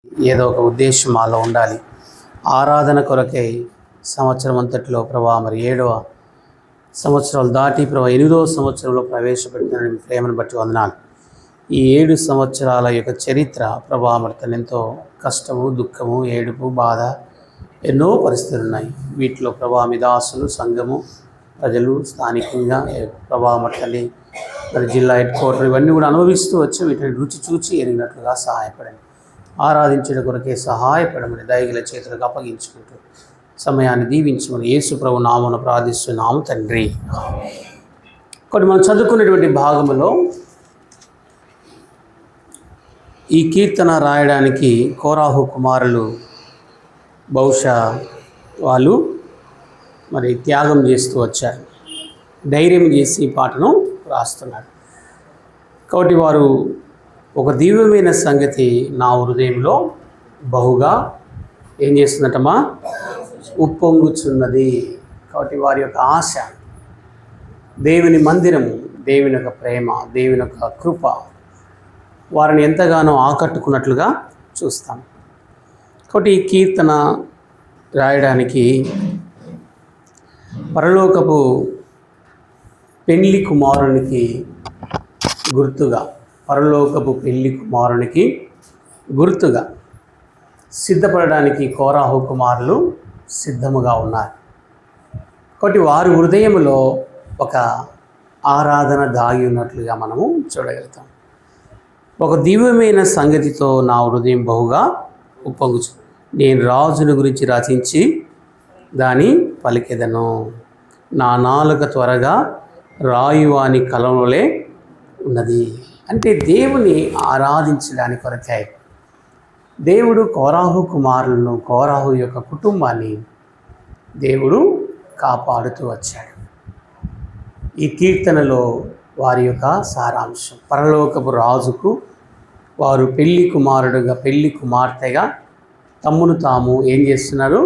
ఏదో ఒక ఉద్దేశం మాలో ఉండాలి. ఆరాధన కొరకై సంవత్సరం అంతట్లో ప్రభా మరి 7వ సంవత్సరాలు దాటి ప్రభా 8వ సంవత్సరంలో ప్రవేశపెట్టిన ప్రేమను బట్టి వందనాలు. ఈ 7 సంవత్సరాల యొక్క చరిత్ర ప్రభా మరి ఎంతో కష్టము, దుఃఖము, ఏడుపు, బాధ, ఎన్నో పరిస్థితులు ఉన్నాయి. వీటిలో ప్రభా మీ దాసులు, సంఘము, ప్రజలు స్థానికంగా ప్రభా మట్టలి మరి జిల్లా హెడ్ క్వార్టర్ ఇవన్నీ కూడా అనుభవిస్తూ వచ్చి వీటిని రుచి చూచి ఎరిగినట్లుగా సహాయపడండి. ఆరాధించడం కొరకే సహాయపడమని దయగల చేతులకు అప్పగించుకుంటూ సమయాన్ని దీవించమని యేసు ప్రభు నామమున ప్రార్థిస్తున్నాము తండ్రి. కొన్ని మనం చదువుకున్నటువంటి భాగంలో ఈ కీర్తన రాయడానికి కోరాహు కుమారులు బహుశా వాళ్ళు మరి త్యాగం చేస్తూ వచ్చారు, ధైర్యం చేసి ఈ పాటను రాస్తున్నారు. కాబట్టి వారు ఒక దివ్యమైన సంగతి నా హృదయంలో బహుగా ఏం చేస్తుందటమా ఉప్పొంగుచున్నది. కాబట్టి వారి యొక్క ఆశ దేవుని మందిరము, దేవుని యొక్క ప్రేమ, దేవుని యొక్క కృప వారిని ఎంతగానో ఆకట్టుకున్నట్లుగా చూస్తాం. కాబట్టి ఈ కీర్తన రాయడానికి పరలోకపు పెళ్లి కుమారునికి గుర్తుగా, పరలోకపు పెళ్లి కుమారునికి గుర్తుగా సిద్ధపడడానికి కోరాహు కుమారులు సిద్ధముగా ఉన్నారు. కాబట్టి వారి హృదయంలో ఒక ఆరాధన దాగి ఉన్నట్లుగా మనము చూడగలుగుతాం. ఒక దివ్యమైన సంగతితో నా హృదయం బహుగా ఉప్పొంగుచు, నేను రాజుని గురించి రచించి దాని పలికెదను, నా నాలుక త్వరగా రాయువాని కలంలోలే ఉన్నది. అంటే దేవుని ఆరాధించడానికి కొరకై దేవుడు కోరాహు కుమారులను, కోరాహు యొక్క కుటుంబాన్ని దేవుడు కాపాడుతూ వచ్చాడు. ఈ కీర్తనలో వారి యొక్క సారాంశం పరలోకపు రాజుకు వారు పెళ్లి కుమారుడుగా, పెళ్లి కుమార్తెగా తమ్మును తాము ఏం చేస్తున్నారు,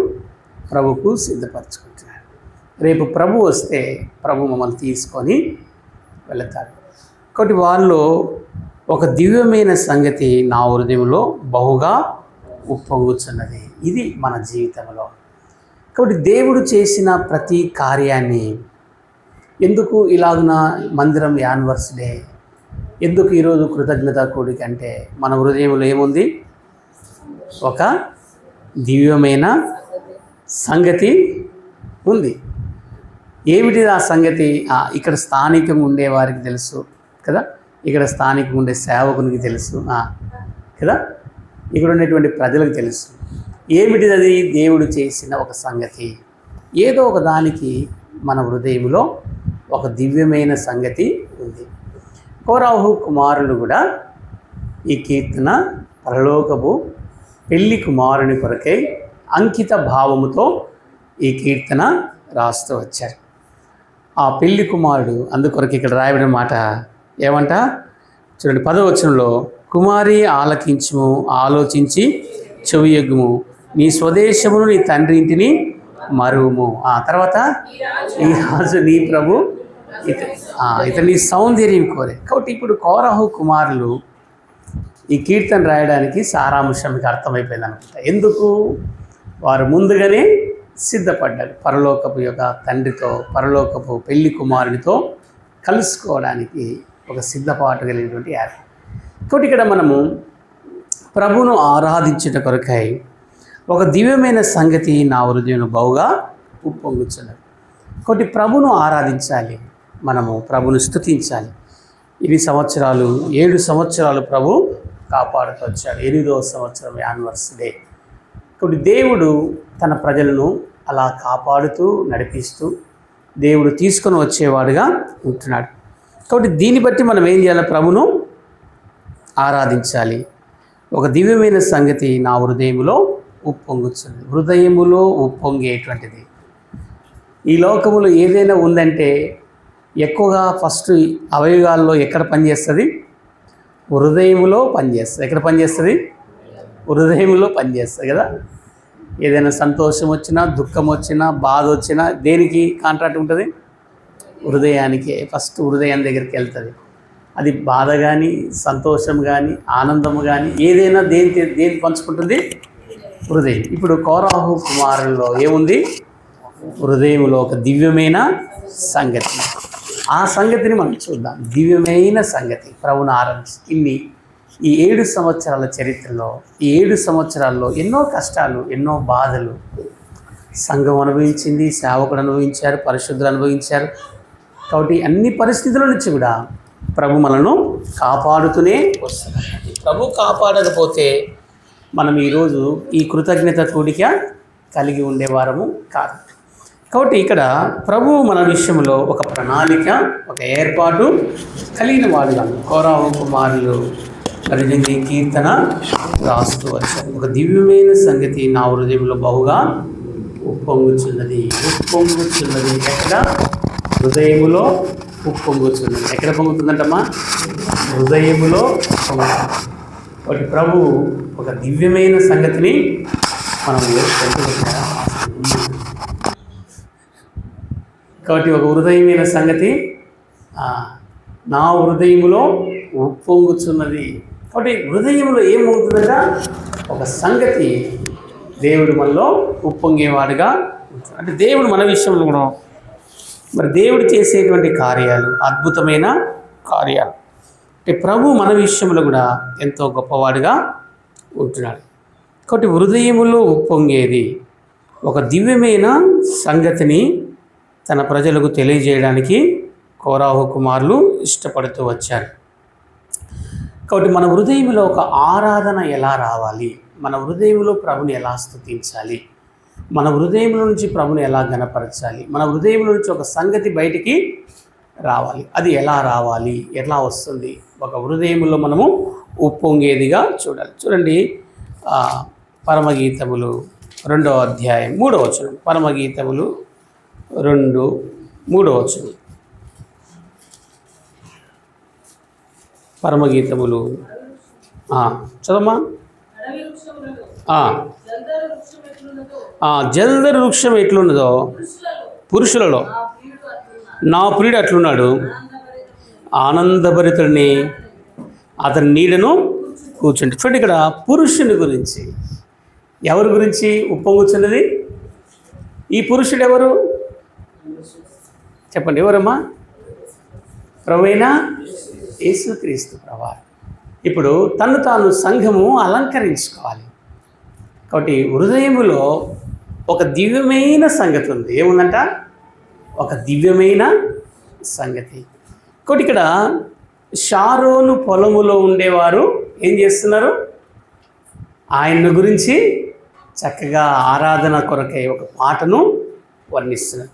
ప్రభుకు సిద్ధపరచుకుంటున్నారు. రేపు ప్రభు వస్తే ప్రభు మమ్మల్ని తీసుకొని వెళతారు. కాబట్టి వాళ్ళు ఒక దివ్యమైన సంగతి నా హృదయంలో బహుగా ఉప్పొంగుచున్నది. ఇది మన జీవితంలో. కాబట్టి దేవుడు చేసిన ప్రతి కార్యాన్ని, ఎందుకు ఇలాగున మందిరం యానివర్సరీ, ఎందుకు ఈరోజు కృతజ్ఞత కూడిక అంటే మన హృదయంలో ఏముంది, ఒక దివ్యమైన సంగతి ఉంది. ఏమిటి ఆ సంగతి? ఇక్కడ స్థానికంగా ఉండేవారికి తెలుసు కదా, ఇక్కడ స్థానికంగా ఉండే సేవకునికి తెలుసు కదా, ఇక్కడ ఉండేటువంటి ప్రజలకు తెలుసు. ఏమిటిది అది? దేవుడు చేసిన ఒక సంగతి. ఏదో ఒక దానికి మన హృదయంలో ఒక దివ్యమైన సంగతి ఉంది. కోరాహు కుమారులు కూడా ఈ కీర్తన పరలోకపు పెళ్లి కుమారుని కొరకై అంకిత భావముతో ఈ కీర్తన రాస్తూ వచ్చారు. ఆ పెళ్లి కుమారుడు అందుకొరకు ఇక్కడ రాయబడిన మాట ఏమంట చూడండి, 10వ వచనంలో, కుమారి ఆలకించుము, ఆలోచించి చెవియొగ్గుము, నీ స్వదేశమును నీ తండ్రి ఇంటిని మరువుము. ఆ తర్వాత ఈ రాజు నీ ప్రభు ఇతని సౌందర్యం కోరే. కాబట్టి ఇప్పుడు కోరాహు కుమారులు ఈ కీర్తన రాయడానికి సారాంశం మీకు అర్థమైపోయింది అనుకుంటా. ఎందుకు? వారు ముందుగానే సిద్ధపడ్డారు పరలోకపు యొక్క తండ్రితో, పరలోకపు పెళ్లి కుమారునితో కలుసుకోవడానికి ఒక సిద్ధపాటు కలిగినటువంటి ఏర్పాటు. కాబట్టి ఇక్కడ మనము ప్రభును ఆరాధించుట కొరకై ఒక దివ్యమైన సంగతి నా హృదయంలో బహుగా ఉప్పొంగుచున్నది. కాబట్టి ప్రభును ఆరాధించాలి, మనము ప్రభును స్తుతించాలి. 7 సంవత్సరాలు ప్రభు కాపాడుతూ వచ్చాడు. 8వ సంవత్సరం యానివర్సరీ. కాబట్టి దేవుడు తన ప్రజలను అలా కాపాడుతూ నడిపిస్తూ దేవుడు తీసుకొని వచ్చేవాడుగా ఉంటున్నాడు. కాబట్టి దీన్ని బట్టి మనం ఏం చేయాలి? ప్రభును ఆరాధించాలి. ఒక దివ్యమైన సంగతి నా హృదయములో ఉప్పొంగుతుంది. హృదయములో ఉప్పొంగేటువంటిది. ఈ లోకములో ఏదైనా ఉందంటే ఎక్కువగా ఫస్ట్ అవయవాల్లో ఎక్కడ పనిచేస్తుంది? హృదయములో పనిచేస్తుంది. ఎక్కడ పనిచేస్తుంది? హృదయంలో పనిచేస్తుంది కదా. ఏదైనా సంతోషం వచ్చినా, దుఃఖం వచ్చినా, బాధ వచ్చినా దేనికి కాంట్రాక్ట్ ఉంటుంది? హృదయానికి. ఫస్ట్ హృదయం దగ్గరికి వెళ్తుంది. అది బాధ కానీ, సంతోషం కానీ, ఆనందం కానీ ఏదైనా దేని పంచుకుంటుంది? హృదయం. ఇప్పుడు కోరాహు కుమారుల్లో ఏముంది? హృదయంలో ఒక దివ్యమైన సంగతి. ఆ సంగతిని మనం చూద్దాం. దివ్యమైన సంగతి ప్రభువును ఆరాధించి ఈ 7 సంవత్సరాల చరిత్రలో, ఈ 7 సంవత్సరాల్లో ఎన్నో కష్టాలు, ఎన్నో బాధలు సంఘం అనుభవించింది, సేవకుడు అనుభవించారు, పరిశుద్ధులు అనుభవించారు. కాబట్టి అన్ని పరిస్థితుల నుంచి కూడా ప్రభు మనను కాపాడుతూనే వస్తున్నారు. ప్రభు కాపాడకపోతే మనం ఈరోజు ఈ కృతజ్ఞత కూడిక కలిగి ఉండేవారము కాదు. కాబట్టి ఇక్కడ ప్రభు మన విషయంలో ఒక ప్రణాళిక, ఒక ఏర్పాటు కలిగిన వాడుగా కోరాహు కుమారులు 18 కీర్తన రాస్తూ వచ్చారు. ఒక దివ్యమైన సంగతి నా హృదయంలో బహుగా ఉప్పొంగుచున్నది. ఎక్కడ? హృదయములో ఉప్పొంగుచున్నది. ఎక్కడ పొంగుతుందంటమ్మా? హృదయములో పొంగుతుంది. కాబట్టి ప్రభు ఒక దివ్యమైన సంగతిని మనం కాబట్టి ఒక హృదయమైన సంగతి నా హృదయములో ఉప్పొంగుచున్నది. కాబట్టి హృదయంలో ఏమవుతుందట? ఒక సంగతి దేవుడు మనలో ఉప్పొంగేవాడుగా ఉంటుంది. అంటే దేవుడు మన విషయంలో కూడా మరి దేవుడు చేసేటువంటి కార్యాలు అద్భుతమైన కార్యాలు. అంటే ప్రభు మన విషయంలో కూడా ఎంతో గొప్పవాడుగా ఉంటున్నాడు. కాబట్టి హృదయములో ఉప్పొంగేది ఒక దివ్యమైన సంగతిని తన ప్రజలకు తెలియజేయడానికి కోరాహు కుమారులు ఇష్టపడుతూ వచ్చారు. కాబట్టి మన హృదయంలో ఒక ఆరాధన ఎలా రావాలి, మన హృదయంలో ప్రభుని ఎలా స్తుతించాలి, మన హృదయంలో నుంచి ప్రభుని ఎలా గణపరచాలి, మన హృదయంలో నుంచి ఒక సంగతి బయటికి రావాలి. అది ఎలా రావాలి, ఎలా వస్తుంది? ఒక హృదయంలో మనము ఉప్పొంగేదిగా చూడాలి. చూడండి, పరమగీతములు 2వ అధ్యాయం 3వ వచనం. పరమగీతములు 2:3 వచనం. పరమగీతములు చదమ్మా. జల్దరు వృక్షం ఎట్లున్నదో పురుషులలో నా ప్రియుడు అట్లున్నాడు. ఆనందభరితుడిని అతని నీడను కూర్చుంటే. చూడండి, ఇక్కడ పురుషుని గురించి, ఎవరి గురించి ఉప్పొంగుచున్నది? ఈ పురుషుడు ఎవరు చెప్పండి? ఎవరమ్మా? ప్రభువైన యేసుక్రీస్తు ప్రభువు. ఇప్పుడు తను తాను సంఘము అలంకరించుకోవాలి. కాబట్టి హృదయములో ఒక దివ్యమైన సంగతి ఉంది. ఏముందంట? ఒక దివ్యమైన సంగతి. కాబట్టి ఇక్కడ షారోను పొలములో ఉండేవారు ఏం చేస్తున్నారు? ఆయన గురించి చక్కగా ఆరాధన కొరకై ఒక పాటను వర్ణిస్తున్నారు.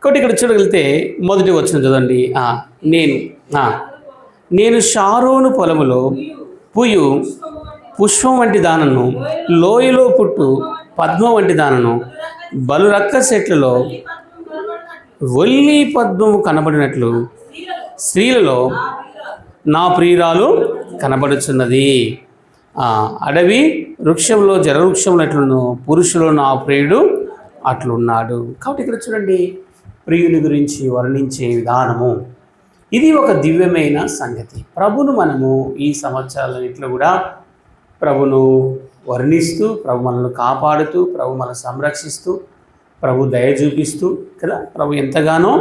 కాబట్టి ఇక్కడ చూడగలిగితే మొదటి వచనం చూడండి. నేను షారోను పొలములో పుయు పుష్పం వంటి దానను, లోయలో పుట్టు పద్మం వంటి దానను, బలురక్క చెట్లలో ఒల్లి పద్మము కనబడినట్లు స్త్రీలలో నా ప్రియురాలు కనబడుచున్నది. అడవి వృక్షంలో జలవృక్షంలో ఎట్లును పురుషులో నా ప్రియుడు అట్లున్నాడు. కాబట్టి ఇక్కడ చూడండి, ప్రియుని గురించి వర్ణించే విధానము ఇది ఒక దివ్యమైన సంగతి. ప్రభును మనము ఈ సంవత్సరాలన్నింటిలో కూడా ప్రభును వర్ణిస్తూ, ప్రభు మనల్ని కాపాడుతూ, ప్రభు మనల్ని సంరక్షిస్తూ, ప్రభు దయ చూపిస్తూ కదా, ప్రభు ఎంతగానో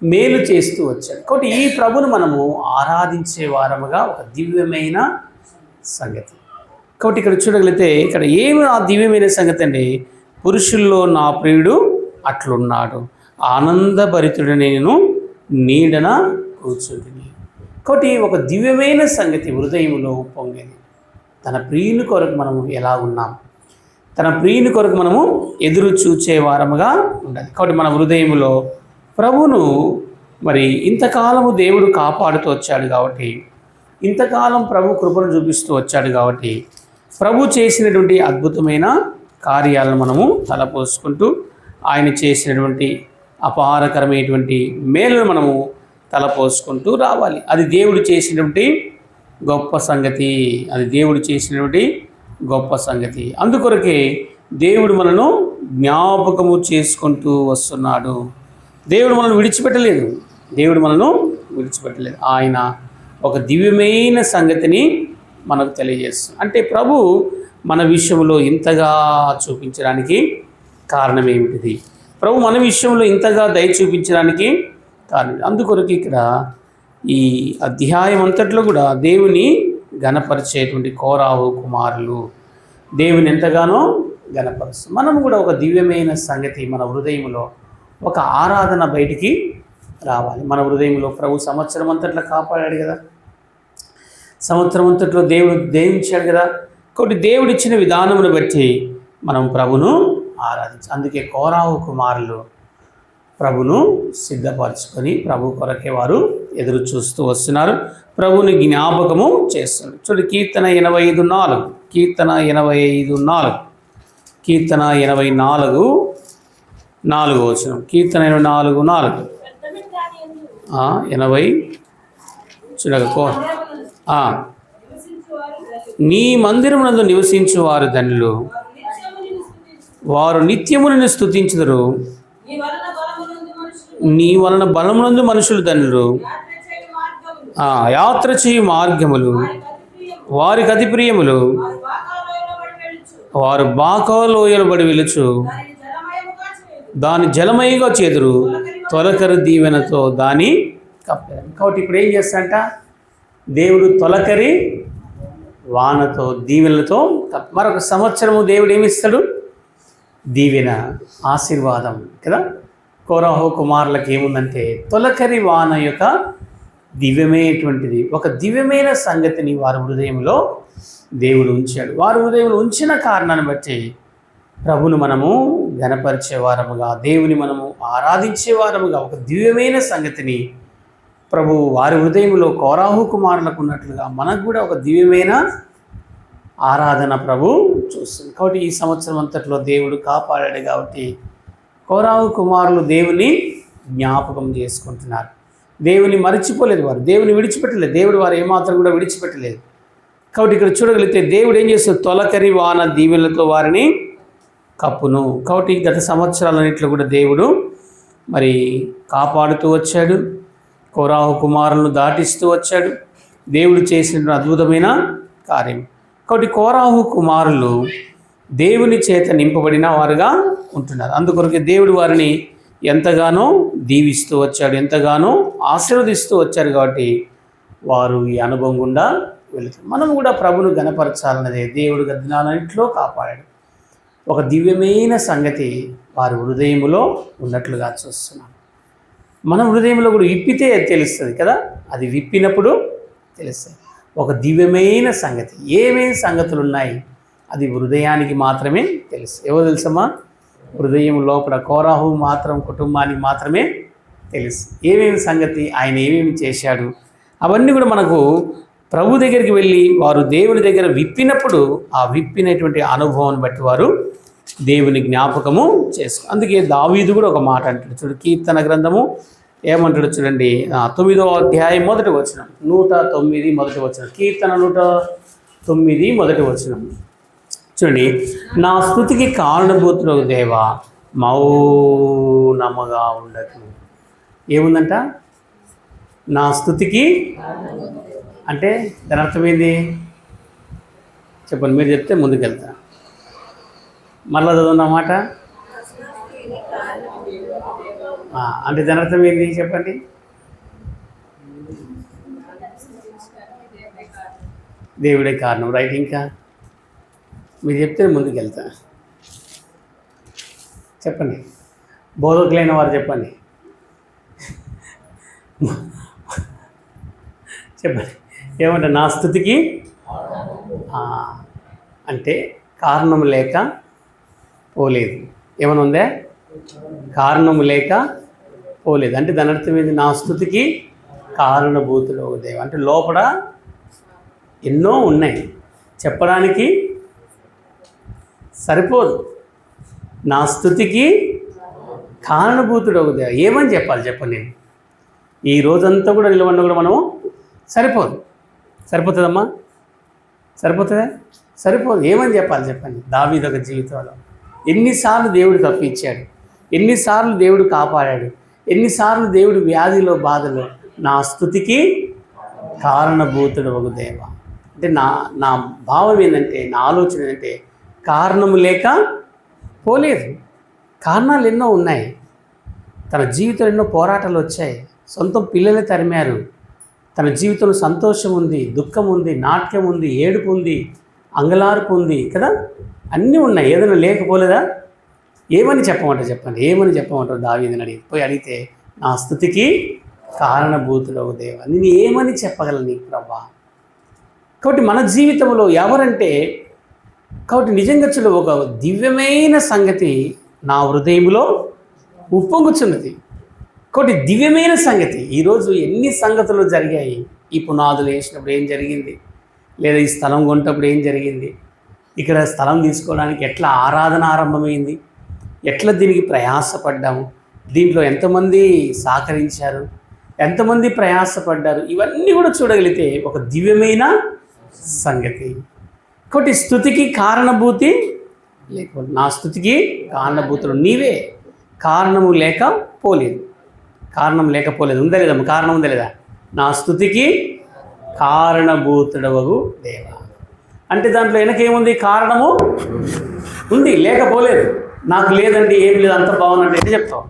మేలు చేస్తూ వచ్చాడు. కాబట్టి ఈ ప్రభును మనము ఆరాధించే వారముగా ఒక దివ్యమైన సంగతి. కాబట్టి ఇక్కడ చూడగలిగితే ఇక్కడ ఏమి ఆ దివ్యమైన సంగతి అండి? పురుషుల్లో నా ప్రియుడు అట్లున్నాడు, ఆనందభరితుడు నేను నీడన కూర్చుంటుంది. కాబట్టి ఒక దివ్యమైన సంగతి హృదయంలో పొంగేది. తన ప్రియుని కొరకు మనము ఎలా ఉన్నాం, తన ప్రియుని కొరకు మనము ఎదురు చూచే వారముగా ఉండాలి. కాబట్టి మన హృదయంలో ప్రభును మరి ఇంతకాలము దేవుడు కాపాడుతూ వచ్చాడు కాబట్టి, ఇంతకాలం ప్రభు కృపను చూపిస్తూ వచ్చాడు కాబట్టి, ప్రభు చేసినటువంటి అద్భుతమైన కార్యాలను మనము తలపోసుకుంటూ, ఆయన చేసినటువంటి అపారకరమైనటువంటి మేలును మనము తలపోసుకుంటూ రావాలి. అది దేవుడు చేసినటువంటి గొప్ప సంగతి, అది దేవుడు చేసినటువంటి గొప్ప సంగతి. అందుకొరకే దేవుడు మనను జ్ఞాపకము చేసుకుంటూ వస్తున్నాడు. దేవుడు మనల్ని విడిచిపెట్టలేదు, దేవుడు మనను విడిచిపెట్టలేదు. ఆయన ఒక దివ్యమైన సంగతిని మనకు తెలియజేస్తుంది. అంటే ప్రభు మన విషయంలో ఇంతగా చూపించడానికి కారణం ఏమిటిది? ప్రభు మన విషయంలో ఇంతగా దయ చూపించడానికి కారణం. అందుకొరకు ఇక్కడ ఈ అధ్యాయం అంతట్లో కూడా దేవుని ఘనపరిచేటువంటి కోరాహు కుమారులు దేవుని ఎంతగానో ఘనపరుస్తుంది. మనం కూడా ఒక దివ్యమైన సంగతి మన హృదయంలో ఒక ఆరాధన బయటికి రావాలి. మన హృదయంలో ప్రభు సంవత్సరం అంతట్లో కాపాడాడు కదా, సంవత్సరం అంతట్లో దేవుడు దేవించాడు కదా. కాబట్టి దేవుడిచ్చిన విధానమును బట్టి మనం ప్రభును ఆరాధించాలి. అందుకే కోరాహు కుమారులు ప్రభును సిద్ధపరచుకొని ప్రభు కొరకే వారు ఎదురు చూస్తూ వస్తున్నారు, ప్రభుని జ్ఞాపకము చేస్తున్నారు. చూడు కీర్తన 85:4, కీర్తన 85:4, కీర్తన 84:4 వచనం, కీర్తన 84:4 80 చూడకో. నీ మందిరమునందు నివసించు వారు ధన్యులు, వారు నిత్యమును స్తుతించుదురు. నీ వలన బలమునందు మనుషులు ధన్యులు, యాత్ర చేయు మార్గములు వారికి అతి ప్రియములు. వారు బాకా లోయలు బడి వెలుచు దాని జలమయగా చేదురు, తొలకరి దీవెనతో దాని కప్పారు. కాబట్టి ఇప్పుడు ఏం చేస్తాడంట, దేవుడు తొలకరి వానతో దీవెనలతో మరొక సంవత్సరము దేవుడు ఏమిస్తాడు? దీవెన, ఆశీర్వాదం కదా. కోరాహు కుమారులకు ఏముందంటే తొలకరి వాన యొక్క దివ్యమైనటువంటిది, ఒక దివ్యమైన సంగతిని వారి హృదయంలో దేవుడు ఉంచాడు. వారి హృదయంలో ఉంచిన కారణాన్ని బట్టి ప్రభును మనము ఘనపరిచే వారముగా, దేవుని మనము ఆరాధించే వారముగా ఒక దివ్యమైన సంగతిని ప్రభు వారి హృదయంలో కోరాహు కుమారులకు ఉన్నట్లుగా మనకు కూడా ఒక దివ్యమైన ఆరాధన ప్రభు చూస్తుంది. కాబట్టి ఈ సంవత్సరం అంతట్లో దేవుడు కాపాడాడు. కాబట్టి కోరాహు కుమారులు దేవుని జ్ఞాపకం చేసుకుంటున్నారు. దేవుని మర్చిపోలేదు, వారు దేవుని విడిచిపెట్టలేదు, దేవుడు వారు ఏమాత్రం కూడా విడిచిపెట్టలేదు. కాబట్టి ఇక్కడ చూడగలిగితే దేవుడు ఏం చేస్తాడు, తొలకరి వాన దీవెనలతో వారిని కప్పును. కాబట్టి గత సంవత్సరాలన్నింటిలో కూడా దేవుడు మరి కాపాడుతూ వచ్చాడు, కోరాహు కుమారులను దాటిస్తూ వచ్చాడు. దేవుడు చేసిన అద్భుతమైన కార్యం. కాబట్టి కోరాహు కుమారులు దేవుని చేత నింపబడిన వారుగా ఉంటున్నారు. అందుకొరకే దేవుడు వారిని ఎంతగానో దీవిస్తూ వచ్చాడు, ఎంతగానో ఆశీర్వదిస్తూ వచ్చారు. కాబట్టి వారు ఈ అనుభవం గుండా వెళుతారు. మనం కూడా ప్రభును ఘనపరచాలన్నదే దేవుడు గద్దినాలన్నింటిలో కాపాడాడు. ఒక దివ్యమైన సంగతి వారి హృదయములో ఉన్నట్లుగా చూస్తున్నాం. మన హృదయంలో కూడా విప్పితే తెలుస్తుంది కదా, అది విప్పినప్పుడు తెలుస్తుంది. ఒక దివ్యమైన సంగతి, ఏమేమి సంగతులు ఉన్నాయి అది హృదయానికి మాత్రమే తెలుసు. ఎవరు తెలుసమ్మా? హృదయం లోపల కోరాహు మాత్రం కుటుంబానికి మాత్రమే తెలుసు ఏమేమి సంగతి, ఆయన ఏమేమి చేశాడు. అవన్నీ కూడా మనకు ప్రభు దగ్గరికి వెళ్ళి వారు దేవుని దగ్గర విప్పినప్పుడు ఆ విప్పినటువంటి అనుభవాన్ని బట్టి వారు దేవుని జ్ఞాపకము చేసుకో. అందుకే దావీదు కూడా ఒక మాట అంటాడు చూడు, కీర్తన గ్రంథము ఏమంటాడు చూడండి, 9వ అధ్యాయం 1వ వచనం, 109 1వ వచనం, కీర్తన 109 1వ వచనం చూడండి. నా స్తుతికి కారణభూతులకు దేవా మౌనముగా ఉండకు. ఏముందంట? నా స్తుతికి అంటే దాని అర్థమైంది చెప్పండి, మీరు చెప్తే ముందుకెళ్తా. మళ్ళా చదువున్నమాట అంటే దాని అర్థం ఏంది చెప్పండి. దేవుడే కారణం, రైట్. ఇంకా మీరు చెప్తే ముందుకెళ్తా. చెప్పండి, బోధకులైన వారు చెప్పండి, చెప్పండి ఏమంటే నా స్తుతికి అంటే కారణం లేక పోలేదు. ఏమైనా ఉందే? కారణము లేక పోలేదు అంటే దాని అర్థం ఏంది? నా స్తుతికి కారణభూతులు ఒక దేవ అంటే లోపల ఎన్నో ఉన్నాయి, చెప్పడానికి సరిపోదు. నా స్తుతికి కారణభూతుడు ఒక దేవ ఏమని చెప్పాలి చెప్పండి. నేను ఈ రోజంతా కూడా నిలబడిన కూడా మనము సరిపోదు. సరిపోతుందమ్మా? సరిపోతుందా? సరిపోదు. ఏమని చెప్పాలి చెప్పండి. దావీదు ఒక జీవితంలో ఎన్నిసార్లు దేవుడు తప్పించాడు, ఎన్నిసార్లు దేవుడు కాపాడాడు, ఎన్నిసార్లు దేవుడు వ్యాధిలో బాధలో నా స్తుతికి కారణభూతుడు ఒక దేవ. అంటే నా భావం ఏంటంటే, నా ఆలోచన ఏంటంటే, కారణము లేక పోలేదు. కారణాలు ఎన్నో ఉన్నాయి. తన జీవితంలో ఎన్నో పోరాటాలు వచ్చాయి. సొంత పిల్లలే తరిమారు. తన జీవితంలో సంతోషం ఉంది, దుఃఖం ఉంది, నాట్యం ఉంది, ఏడుపు ఉంది, అంగలార్పు ఉంది కదా, అన్నీ ఉన్నాయి. ఏదైనా లేకపోలేదా? ఏమని చెప్పమంటారు చెప్పండి? ఏమని చెప్పమంటారు? దావీదుని అడిగితే నా స్తుతికి కారణభూతుడవు దేవా, నేను ఏమని చెప్పగలను నీకు ప్రభా? కాబట్టి మన జీవితంలో ఎవరంటే, కాబట్టి నిజంగా చూడ ఒక దివ్యమైన సంగతి నా హృదయంలో ఉప్పొంగుచున్నది. కాబట్టి దివ్యమైన సంగతి. ఈరోజు ఎన్ని సంగతులు జరిగాయి. ఈ పునాదులు వేసినప్పుడు ఏం జరిగింది, లేదా ఈ స్థలం కొన్నప్పుడు ఏం జరిగింది, ఇక్కడ స్థలం తీసుకోవడానికి ఎట్లా ఆరాధన ఆరంభమైంది, ఎట్లా దీనికి ప్రయాసపడ్డాము, దీంట్లో ఎంతమంది సహకరించారు, ఎంతమంది ప్రయాసపడ్డారు, ఇవన్నీ కూడా చూడగలిగితే ఒక దివ్యమైన సంగతి. కాబట్టి స్తుతికి కారణభూతి లేకపోతే, నా స్తుతికి కారణభూతులు నీవే. కారణము లేకపోలేదు, కారణం లేకపోలేదు. ఉందా లేదా? కారణం ఉందా లేదా? నా స్తుతికి కారణభూతుడవగు దేవా అంటే దాంట్లో వెనకేముంది? కారణము ఉంది, లేకపోలేదు. నాకు లేదండి, ఏం లేదు, అంత బాగుందంటే ఎన్ని చెప్తావు?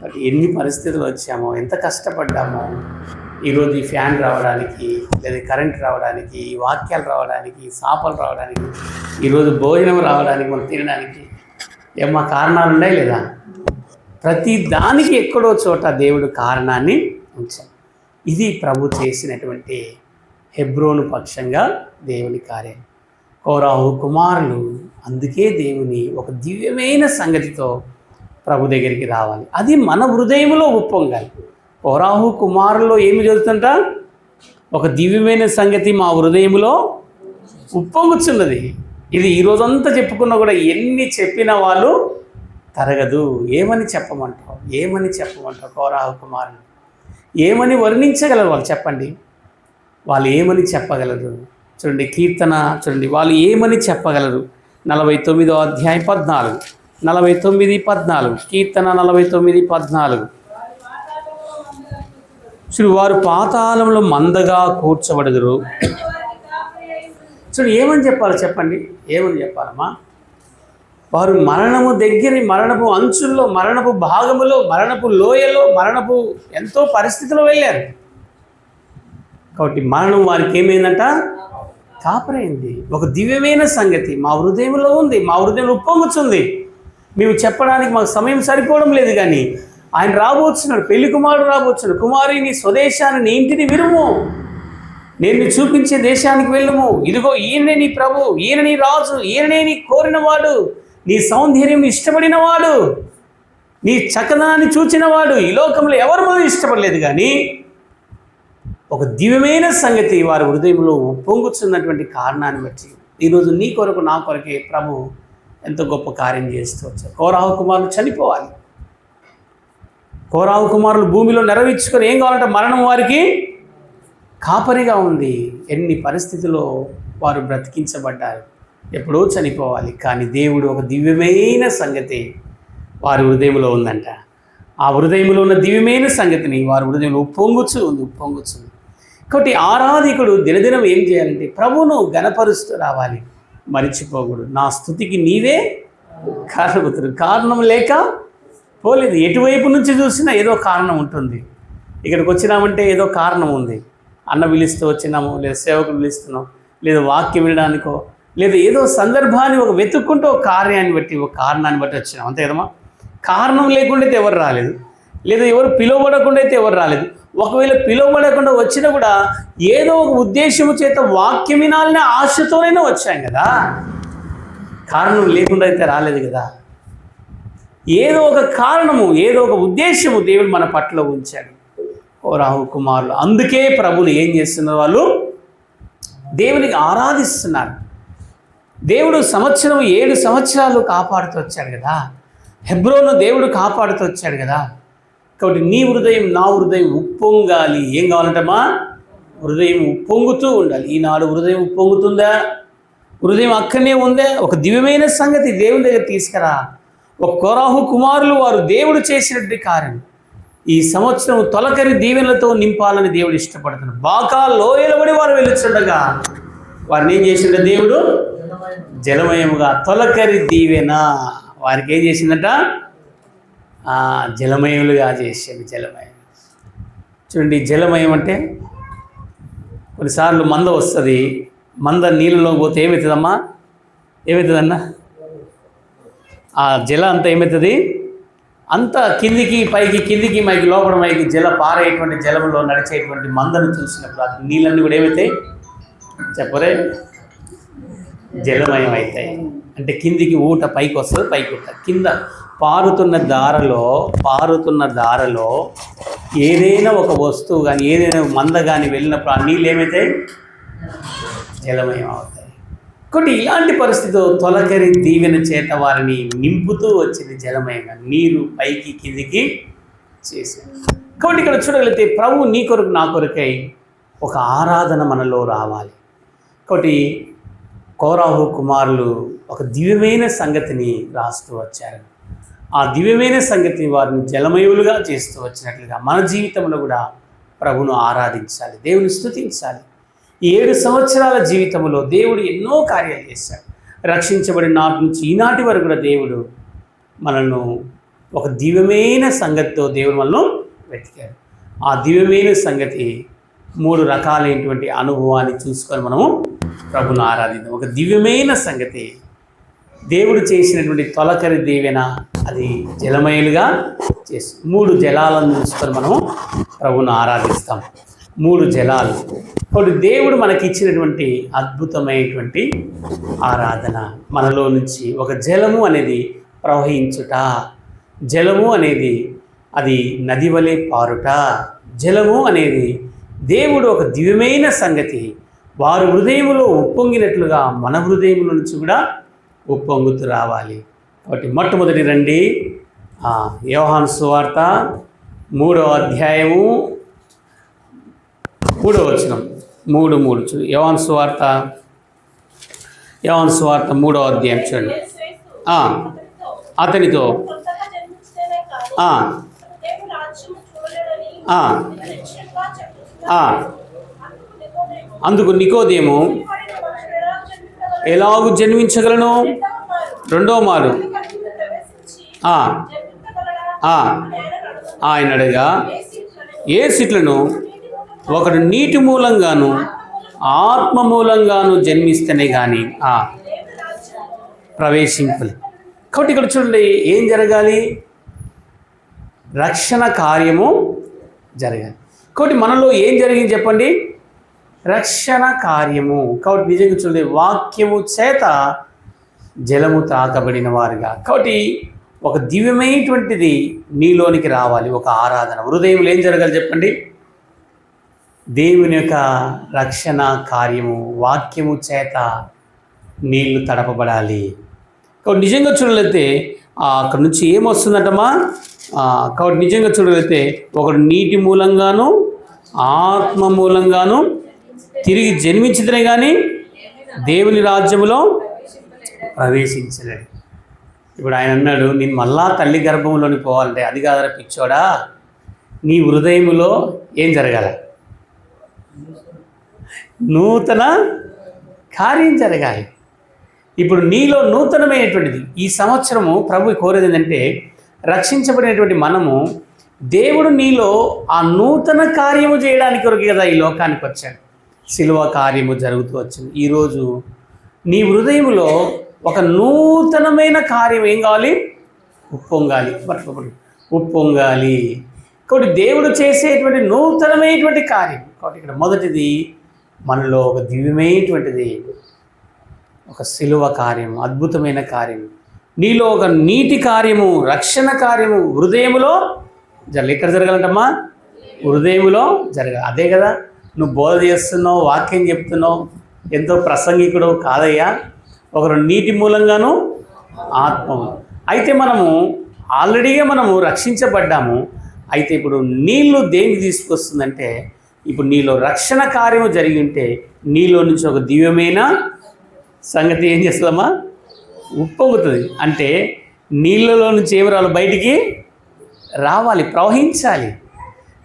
బట్ ఎన్ని పరిస్థితులు వచ్చామో, ఎంత కష్టపడ్డామో ఈరోజు ఈ ఫ్యాన్ రావడానికి, లేదా కరెంట్ రావడానికి, ఈ వాక్యాలు రావడానికి, సాపలు రావడానికి, ఈరోజు భోజనం రావడానికి, మనం తినడానికి ఏమో కారణాలు ఉన్నాయి లేదా? ప్రతి దానికి ఎక్కడో చోట దేవుడు కారణాన్ని ఉంచాడు. ఇది ప్రభు చేసినటువంటి హెబ్రోను పక్షంగా దేవుని కార్యం. కోరాహు కుమారులు అందుకే దేవుని ఒక దివ్యమైన సంగతితో ప్రభు దగ్గరికి రావాలి. అది మన హృదయంలో ఉప్పొంగాలి. కోరాహు కుమారుల్లో ఏమి జరుగుతుంట? ఒక దివ్యమైన సంగతి మా హృదయంలో ఉప్పొంగుచున్నది. ఇది ఈరోజంతా చెప్పుకున్నా కూడా ఎన్ని చెప్పిన వాళ్ళు తరగదు. ఏమని చెప్పమంటావు? ఏమని చెప్పమంటావు? కోరాహు కుమారులు ఏమని వర్ణించగలరు వాళ్ళు? చెప్పండి, వాళ్ళు ఏమని చెప్పగలరు? చూడండి, కీర్తన చూడండి, వాళ్ళు ఏమని చెప్పగలరు? 49వ అధ్యాయం 14, 49:14, కీర్తన 49:14. చూడు, వారు పాతాళంలో మందగా కూర్చబడదురు. చూడు, ఏమని చెప్పాలి చెప్పండి? ఏమని చెప్పాలమ్మా? వారు మరణము దగ్గర, మరణపు అంచుల్లో, మరణపు భాగములో, మరణపు లోయలో, మరణపు ఎంతో పరిస్థితిలో వెళ్ళారు. కాబట్టి మరణం వారికి ఏమైందంట? కాపరైంది. ఒక దివ్యమైన సంగతి మా హృదయంలో ఉంది, మా హృదయంలో ఉప్పొంగుతుంది. మేము చెప్పడానికి మాకు సమయం సరిపోవడం లేదు. కానీ ఆయన రాబోతున్నాడు, పెళ్లి కుమారుడు రాబోతున్నాడు. కుమారి, నీ స్వదేశాన్ని, నీ ఇంటిని విరుము, నేను చూపించే దేశానికి వెళ్ళము. ఇదిగో ఈయనే నీ ప్రభు, ఈయన నీ రాజు, ఈయననే నీ కోరినవాడు, నీ సౌందర్యం ఇష్టపడినవాడు, నీ చక్కదనాన్ని చూచినవాడు. ఈ లోకంలో ఎవరు మనం ఇష్టపడలేదు. కానీ ఒక దివ్యమైన సంగతి వారి హృదయంలో ఉప్పొంగుతున్నటువంటి కారణాన్ని బట్టి ఈరోజు నీ కొరకు, నా కొరకే ప్రభు ఎంతో గొప్ప కార్యం చేస్తూ వచ్చారు. కోరాహు కుమారులు చనిపోవాలి. కోరాహు కుమారులు భూమిలో నెరవేర్చుకొని ఏం కావాలంటే మరణం వారికి కాపరిగా ఉంది. ఎన్ని పరిస్థితుల్లో వారు బ్రతికించబడ్డారు, ఎప్పుడో చనిపోవాలి. కానీ దేవుడు ఒక దివ్యమైన సంగతి వారి హృదయంలో ఉందంట. ఆ హృదయంలో ఉన్న దివ్యమైన సంగతిని వారి హృదయంలో ఉప్పొంగుతుంది. కాబట్టి ఆరాధికుడు దినదినం ఏం చేయాలంటే ప్రభువును గణపరుస్తూ రావాలి, మరిచిపోకూడదు. నా స్తుతికి నీవే కారణభూతుడు. కారణం లేక పోలేదు. ఎటువైపు నుంచి చూసినా ఏదో కారణం ఉంటుంది. ఇక్కడికి వచ్చినామంటే ఏదో కారణం ఉంది. అన్న పిలుస్తూ వచ్చినాము, లేదా సేవకులు పిలుస్తున్నాం, లేదా వాక్యం వినడానికో, లేదా ఏదో సందర్భాన్ని ఒక వెతుక్కుంటూ ఒక కార్యాన్ని బట్టి, ఒక కారణాన్ని బట్టి వచ్చినాం, అంతే కదమ్మా. కారణం లేకుండా అయితే ఎవరు రాలేదు, లేదా ఎవరు పిలువబడకుండా అయితే ఎవరు రాలేదు. ఒకవేళ పిలువబడకుండా వచ్చినా కూడా ఏదో ఒక ఉద్దేశము చేత వాక్యం వినాలనే ఆశతోనైనా వచ్చాం కదా. కారణం లేకుండా అయితే రాలేదు కదా. ఏదో ఒక కారణము, ఏదో ఒక ఉద్దేశము దేవుడు మన పట్ల ఉంచాడు. కోరాహు కుమారులు అందుకే ప్రభుని ఏం చేస్తున్నారు? వాళ్ళు దేవునికి ఆరాధిస్తున్నారు. దేవుడు 7 సంవత్సరాలు కాపాడుతూ వచ్చాడు కదా. హెబ్రోను దేవుడు కాపాడుతూ వచ్చాడు కదా. కాబట్టి నీ హృదయం, నా హృదయం ఉప్పొంగాలి. ఏం కావాలంటమ్మా? హృదయం ఉప్పొంగుతూ ఉండాలి. ఈనాడు హృదయం ఉప్పొంగుతుందా? హృదయం అక్కడనే ఉందా? ఒక దివ్యమైన సంగతి దేవుని దగ్గర తీసుకురా. ఒక కోరాహు కుమారులు వారు దేవుడు చేసినటువంటి కార్యం, ఈ సంవత్సరం తొలకరి దీవెనలతో నింపాలని దేవుడు ఇష్టపడుతున్నాడు. బాకా లోయలబడి వారు వెలుచుండగా వారిని ఏం చేసిండ దేవుడు? జలమయముగా తొలకరి దీవెన వారికి ఏం చేసిందట? జలమయములుగా చేసింది. జలమయం చూడండి, జలమయం అంటే కొన్నిసార్లు మంద వస్తుంది. మంద నీళ్ళలో పోతే ఏమవుతుందమ్మా? ఏమవుతుందన్నా? ఆ జల అంతా ఏమవుతుంది? అంత కిందికి పైకి, కిందికి మైకి, లోపల మైకి జల పారేటువంటి జలంలో నడిచేటువంటి మందను చూసినప్పుడు ఆ నీళ్ళన్నీ కూడా ఏమవుతాయి చెప్పరే? జలమయం అవుతాయి. అంటే కిందికి ఊట పైకి వస్తుంది, పైకి ఊట కింద. పారుతున్న దారలో ఏదైనా ఒక వస్తువు కానీ ఏదైనా మంద కానీ వెళ్ళినప్పుడు ఆ నీళ్ళు ఏమవుతాయి? జలమయం అవుతాయి. కాబట్టి ఇలాంటి పరిస్థితిలో తొలకరి దీవెన చేత వారిని నింపుతూ వచ్చింది జలమయంగా, నీరు పైకి కిందికి చేశారు. కాబట్టి ఇక్కడ చూడగలిగితే ప్రభువు నీ కొరకు నా కొరకై ఒక ఆరాధన మనలో రావాలి. కాబట్టి కోరాహు కుమారులు ఒక దివ్యమైన సంగతిని రాస్తూ వచ్చారు. ఆ దివ్యమైన సంగతిని వారిని జలమయులుగా చేస్తూ వచ్చినట్లుగా మన జీవితంలో కూడా ప్రభువును ఆరాధించాలి, దేవుని స్తుతించాలి. ఈ 7 సంవత్సరాల జీవితంలో దేవుడు ఎన్నో కార్యాలు చేశాడు. రక్షించబడిన నాటి నుంచి ఈనాటి వరకు కూడా దేవుడు మనల్ని ఒక దివ్యమైన సంగతితో దేవుడు మనల్ని వెతికాడు. ఆ దివ్యమైన సంగతి 3 రకాలైనటువంటి అనుభవాన్ని చూసుకొని మనము ప్రభువును ఆరాధిద్దాం. ఒక దివ్యమైన సంగతి దేవుడు చేసినటువంటి తొలకరి దీవెన, అది జలమయులుగా చేసి 3 జలాలను చూసుకొని మనము ప్రభువును ఆరాధిస్తాం. 3 జలాలు. కాబట్టి దేవుడు మనకి ఇచ్చినటువంటి అద్భుతమైనటువంటి ఆరాధన, మనలో నుంచి ఒక జలము అనేది ప్రవహించుట, జలము అనేది అది నది వలె పారుట, జలము అనేది దేవుడు ఒక దివ్యమైన సంగతి వారి హృదయంలో ఉప్పొంగినట్లుగా మన హృదయంలో నుంచి కూడా ఉప్పొంగుతూ రావాలి. కాబట్టి మొట్టమొదటి రండి, యోహాను సువార్త 3వ అధ్యాయము 3వ వచనం 3:3 చూడు. యోహాను సువార్త 3వ అధ్యాయం చూడండి. అతనితో అందుకు నికోదేము, ఎలాగూ జన్మించగలను? 2వ మారు ఆయన అడగా, యేసిట్లను ఒకడు నీటి మూలంగాను ఆత్మ మూలంగాను జన్మిస్తేనే కానీ ప్రవేశింపలే. కాబట్టి ఇక్కడ చూడండి, ఏం జరగాలి? రక్షణ కార్యము జరగాలి. కాబట్టి మనలో ఏం జరిగింది చెప్పండి? రక్షణ కార్యము. కాబట్టి నిజంగా చూడండి, వాక్యము చేత జలము తాకబడిన వారుగా. కాబట్టి ఒక దివ్యమైనటువంటిది నీలోనికి రావాలి, ఒక ఆరాధన. హృదయంలో ఏం జరగాలి చెప్పండి? దేవుని యొక్క రక్షణ కార్యము వాక్యము చేత నీళ్లు తడపబడాలి. కాబట్టి నిజంగా చూడలేతే అక్కడ నుంచి ఏమొస్తుందటమ్మా? కాబట్టి నిజంగా చూడలేతే ఒకడు నీటి మూలంగాను ఆత్మ మూలంగాను తిరిగి జన్మించితేనే కానీ దేవుని రాజ్యములో ప్రవేశించలేడు. ఇప్పుడు ఆయన అన్నాడు, నేను మళ్ళా తల్లి గర్భంలోని పోవాలంటే అది కాదరా పిచ్చోడా, నీ హృదయములో ఏం జరగాల? నూతన కార్యం జరగాలి. ఇప్పుడు నీలో నూతనమైనటువంటిది ఈ సంవత్సరము ప్రభు కోరేది ఏంటంటే, రక్షించబడినటువంటి మనము దేవుడు నీలో ఆ నూతన కార్యము చేయడానికి కొరకు కదా ఈ లోకానికి వచ్చాడు. శిలువ కార్యము జరుగుతూ వచ్చింది. ఈరోజు నీ హృదయంలో ఒక నూతనమైన కార్యం ఏం కావాలి? ఉప్పొంగాలి. ఉప్పొంగాలి. కాబట్టి దేవుడు చేసేటువంటి నూతనమైనటువంటి కార్యం. కాబట్టి ఇక్కడ మొదటిది మనలో ఒక దివ్యమైనటువంటిది, ఒక శిలువ కార్యము, అద్భుతమైన కార్యం. నీలో ఒక నీటి కార్యము, రక్షణ కార్యము హృదయములో జరగాలి. ఎక్కడ జరగాలంటమ్మా? హృదయములో జరగాలి. అదే కదా నువ్వు బోధ చేస్తున్నావు, వాక్యం చెప్తున్నావు, ఎంతో ప్రసంగికుడు కాదయ్యా. ఒకరు నీటి మూలంగాను ఆత్మ. అయితే మనము ఆల్రెడీగా మనము రక్షించబడ్డాము. అయితే ఇప్పుడు నీళ్ళు దేనికి తీసుకొస్తుందంటే, ఇప్పుడు నీలో రక్షణ కార్యము జరిగి ఉంటే నీలో నుంచి ఒక దివ్యమైన సంగతి ఏం చేస్తుందమ్మా? ఉప్పొంగుతుంది. అంటే నీళ్ళలో నుంచి ఏమి రావాలి? బయటికి రావాలి, ప్రవహించాలి.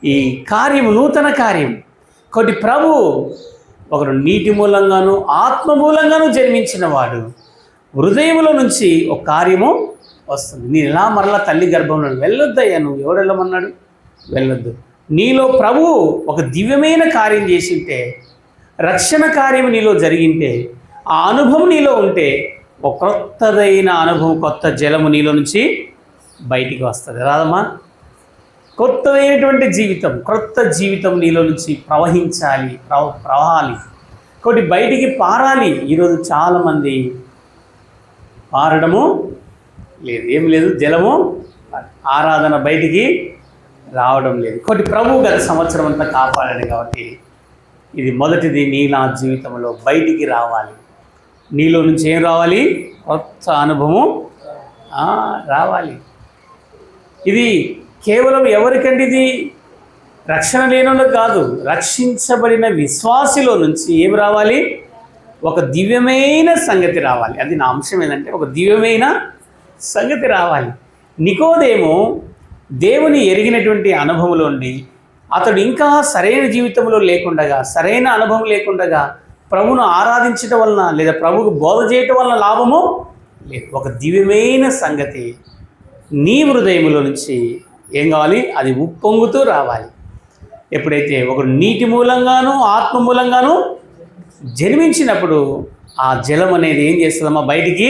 ఈ కార్యము నూతన కార్యం. ఒకటి ప్రభు ఒకరు నీటి మూలంగాను ఆత్మ మూలంగాను జన్మించిన వాడు. హృదయంలో నుంచి ఒక కార్యము వస్తుంది. నేను ఇలా మరలా తల్లి గర్భంలో వెళ్ళొద్దయ్యా, నువ్వు ఎవడు వెళ్ళమన్నాడు? వెళ్ళొద్దు. నీలో ప్రభు ఒక దివ్యమైన కార్యం చేసింటే, రక్షణ కార్యం నీలో జరిగింటే, ఆ అనుభవం నీలో ఉంటే ఒక క్రొత్తదైన అనుభవం, కొత్త జలము నీలో నుంచి బయటికి వస్తుంది. రాదమ్మా? కొత్తమైనటువంటి జీవితం, క్రొత్త జీవితం నీలో నుంచి ప్రవహించాలి, ప్రవహాలి, ఒకటి బయటికి పారాలి. ఈరోజు చాలామంది పారడము లేదు, ఏం లేదు, జలము ఆరాధన బయటికి రావడం లేదు. ఒకటి ప్రభు గత సంవత్సరం అంతా కాపాడాడు కాబట్టి ఇది మొదటిది. నీ నా జీవితంలో బయటికి రావాలి. నీలో నుంచి ఏం రావాలి? కొత్త అనుభవం రావాలి. ఇది కేవలం ఎవరికండి? ఇది రక్షణ లేనులో కాదు, రక్షించబడిన విశ్వాసిలో నుంచి ఏం రావాలి? ఒక దివ్యమైన సంగతి రావాలి. అది నా అంశం ఏంటంటే, ఒక దివ్యమైన సంగతి రావాలి. నికోదేము దేవుని ఎరిగినటువంటి అనుభవంలో ఉండి అతడు ఇంకా సరైన జీవితంలో లేకుండగా, సరైన అనుభవం లేకుండగా ప్రభువును ఆరాధించడం వలన లేదా ప్రభువుకు బోధ చేయటం వలన లాభము లేదు. ఒక దివ్యమైన సంగతి నీ హృదయంలో నుంచి ఏం కావాలి? అది ఉప్పొంగుతూ రావాలి. ఎప్పుడైతే ఒకడు నీటి మూలంగాను ఆత్మ మూలంగాను జన్మించినప్పుడు ఆ జలం అనేది ఏం చేస్తుందమ్మా? బయటికి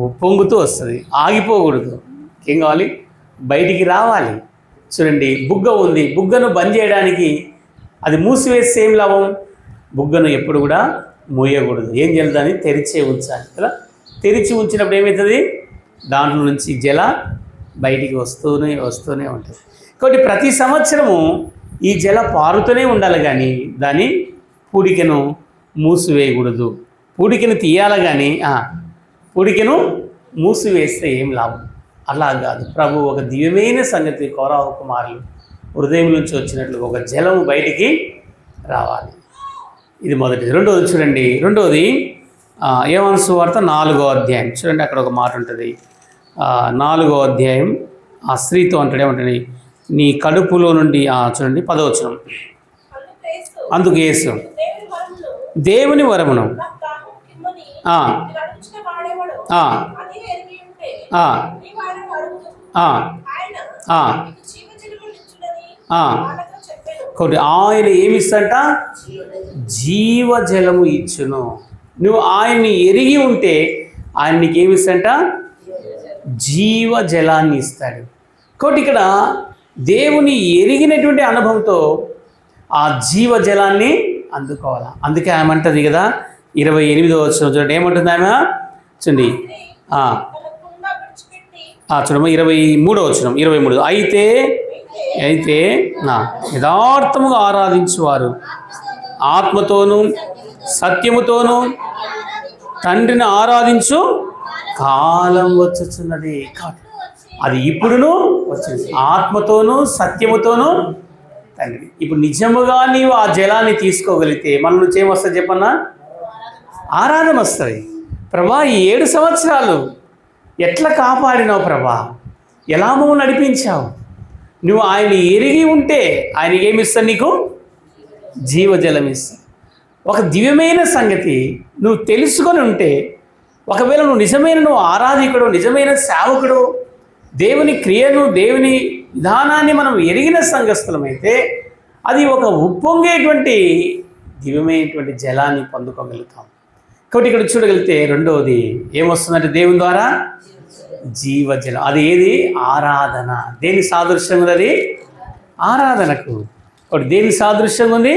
ఉప్పొంగుతూ వస్తుంది, ఆగిపోకూడదు. ఏం కావాలి? బయటికి రావాలి. చూడండి, బుగ్గ ఉంది, బుగ్గను బంద్ చేయడానికి అది మూసివేస్తే ఏం లాభం? బుగ్గను ఎప్పుడు కూడా మూయకూడదు. ఏం చేయాలి? దాన్ని తెరిచే ఉంచాలి కదా. తెరిచి ఉంచినప్పుడు ఏమవుతుంది? దాంట్లో నుంచి జల బయటికి వస్తూనే ఉంటుంది. కాబట్టి ప్రతి సంవత్సరము ఈ జల పారుతూనే ఉండాలి, కానీ దాని పూడికను మూసివేయకూడదు. పూడికను తీయాలి, కానీ పూడికను మూసివేస్తే ఏం లాభం? అలా కాదు. ప్రభు ఒక దివ్యమైన సంగతి కౌరవ కుమారులు హృదయం నుంచి వచ్చినట్లు ఒక జలము బయటికి రావాలి. ఇది మొదటిది. రెండవది చూడండి, రెండవది యోహాను సువార్త 4వ అధ్యాయం చూడండి. అక్కడ ఒక మాట ఉంటుంది. 4వ అధ్యాయం ఆ స్త్రీతో అంటాడు, ఏమంటుంది? నీ కడుపులో నుండి చూడండి 10వ వచనం. అందుకు యేసు దేవుని వరమును ఆయన ఏమిస్తంట? జీవజలము ఇచ్చును. నువ్వు ఆయన్ని ఎరిగి ఉంటే ఆయన నీకు ఏమిస్తంట? జీవజలాన్ని ఇస్తాడు. కాబట్టి ఇక్కడ దేవుని ఎరిగినటువంటి అనుభవంతో ఆ జీవజలాన్ని అందుకోవాలా. అందుకే ఆమె అంటది కదా, 28వ వచనం చూడండి, ఏమంటుంది ఆమె? చూడండి చూడమ్మా, 23వ వచనం, 23. అయితే యథార్థముగా ఆరాధించువారు ఆత్మతోనూ సత్యముతోనూ తండ్రిని ఆరాధించు కాలం వచ్చుచున్నది. అది ఇప్పుడును వచ్చింది, ఆత్మతోనూ సత్యముతోనూ తండ్రి. ఇప్పుడు నిజముగా నీవు ఆ జలాన్ని తీసుకోగలిగితే మన నుంచి ఏమొస్తుంది చెప్పన్నా? ఆరాధన వస్తుంది. ప్రభా, ఈ 7 సంవత్సరాలు ఎట్లా కాపాడినావు ప్రభా, ఎలా నువ్వు నడిపించావు? నువ్వు ఆయన ఎరిగి ఉంటే ఆయన ఏమిస్తాడు? నీకు జీవజలం ఇస్తాడు. ఒక దివ్యమైన సంగతి నువ్వు తెలుసుకొని ఉంటే, ఒకవేళ నువ్వు ఆరాధికుడు, నిజమైన సేవకుడు, దేవుని క్రియను, దేవుని విధానాన్ని మనం ఎరిగిన సంఘస్థలమైతే అది ఒక ఉప్పొంగేటువంటి దివ్యమైనటువంటి జలాన్ని పొందుకోగలుగుతాం. కాబట్టి ఇక్కడ చూడగలిగితే రెండవది ఏమొస్తుందంటే దేవుని ద్వారా జీవజలం. అది ఏది? ఆరాధన. దేని సాదృశ్యం ఉంది? అది ఆరాధనకు. ఒకటి దేని సాదృశ్యం ఉంది?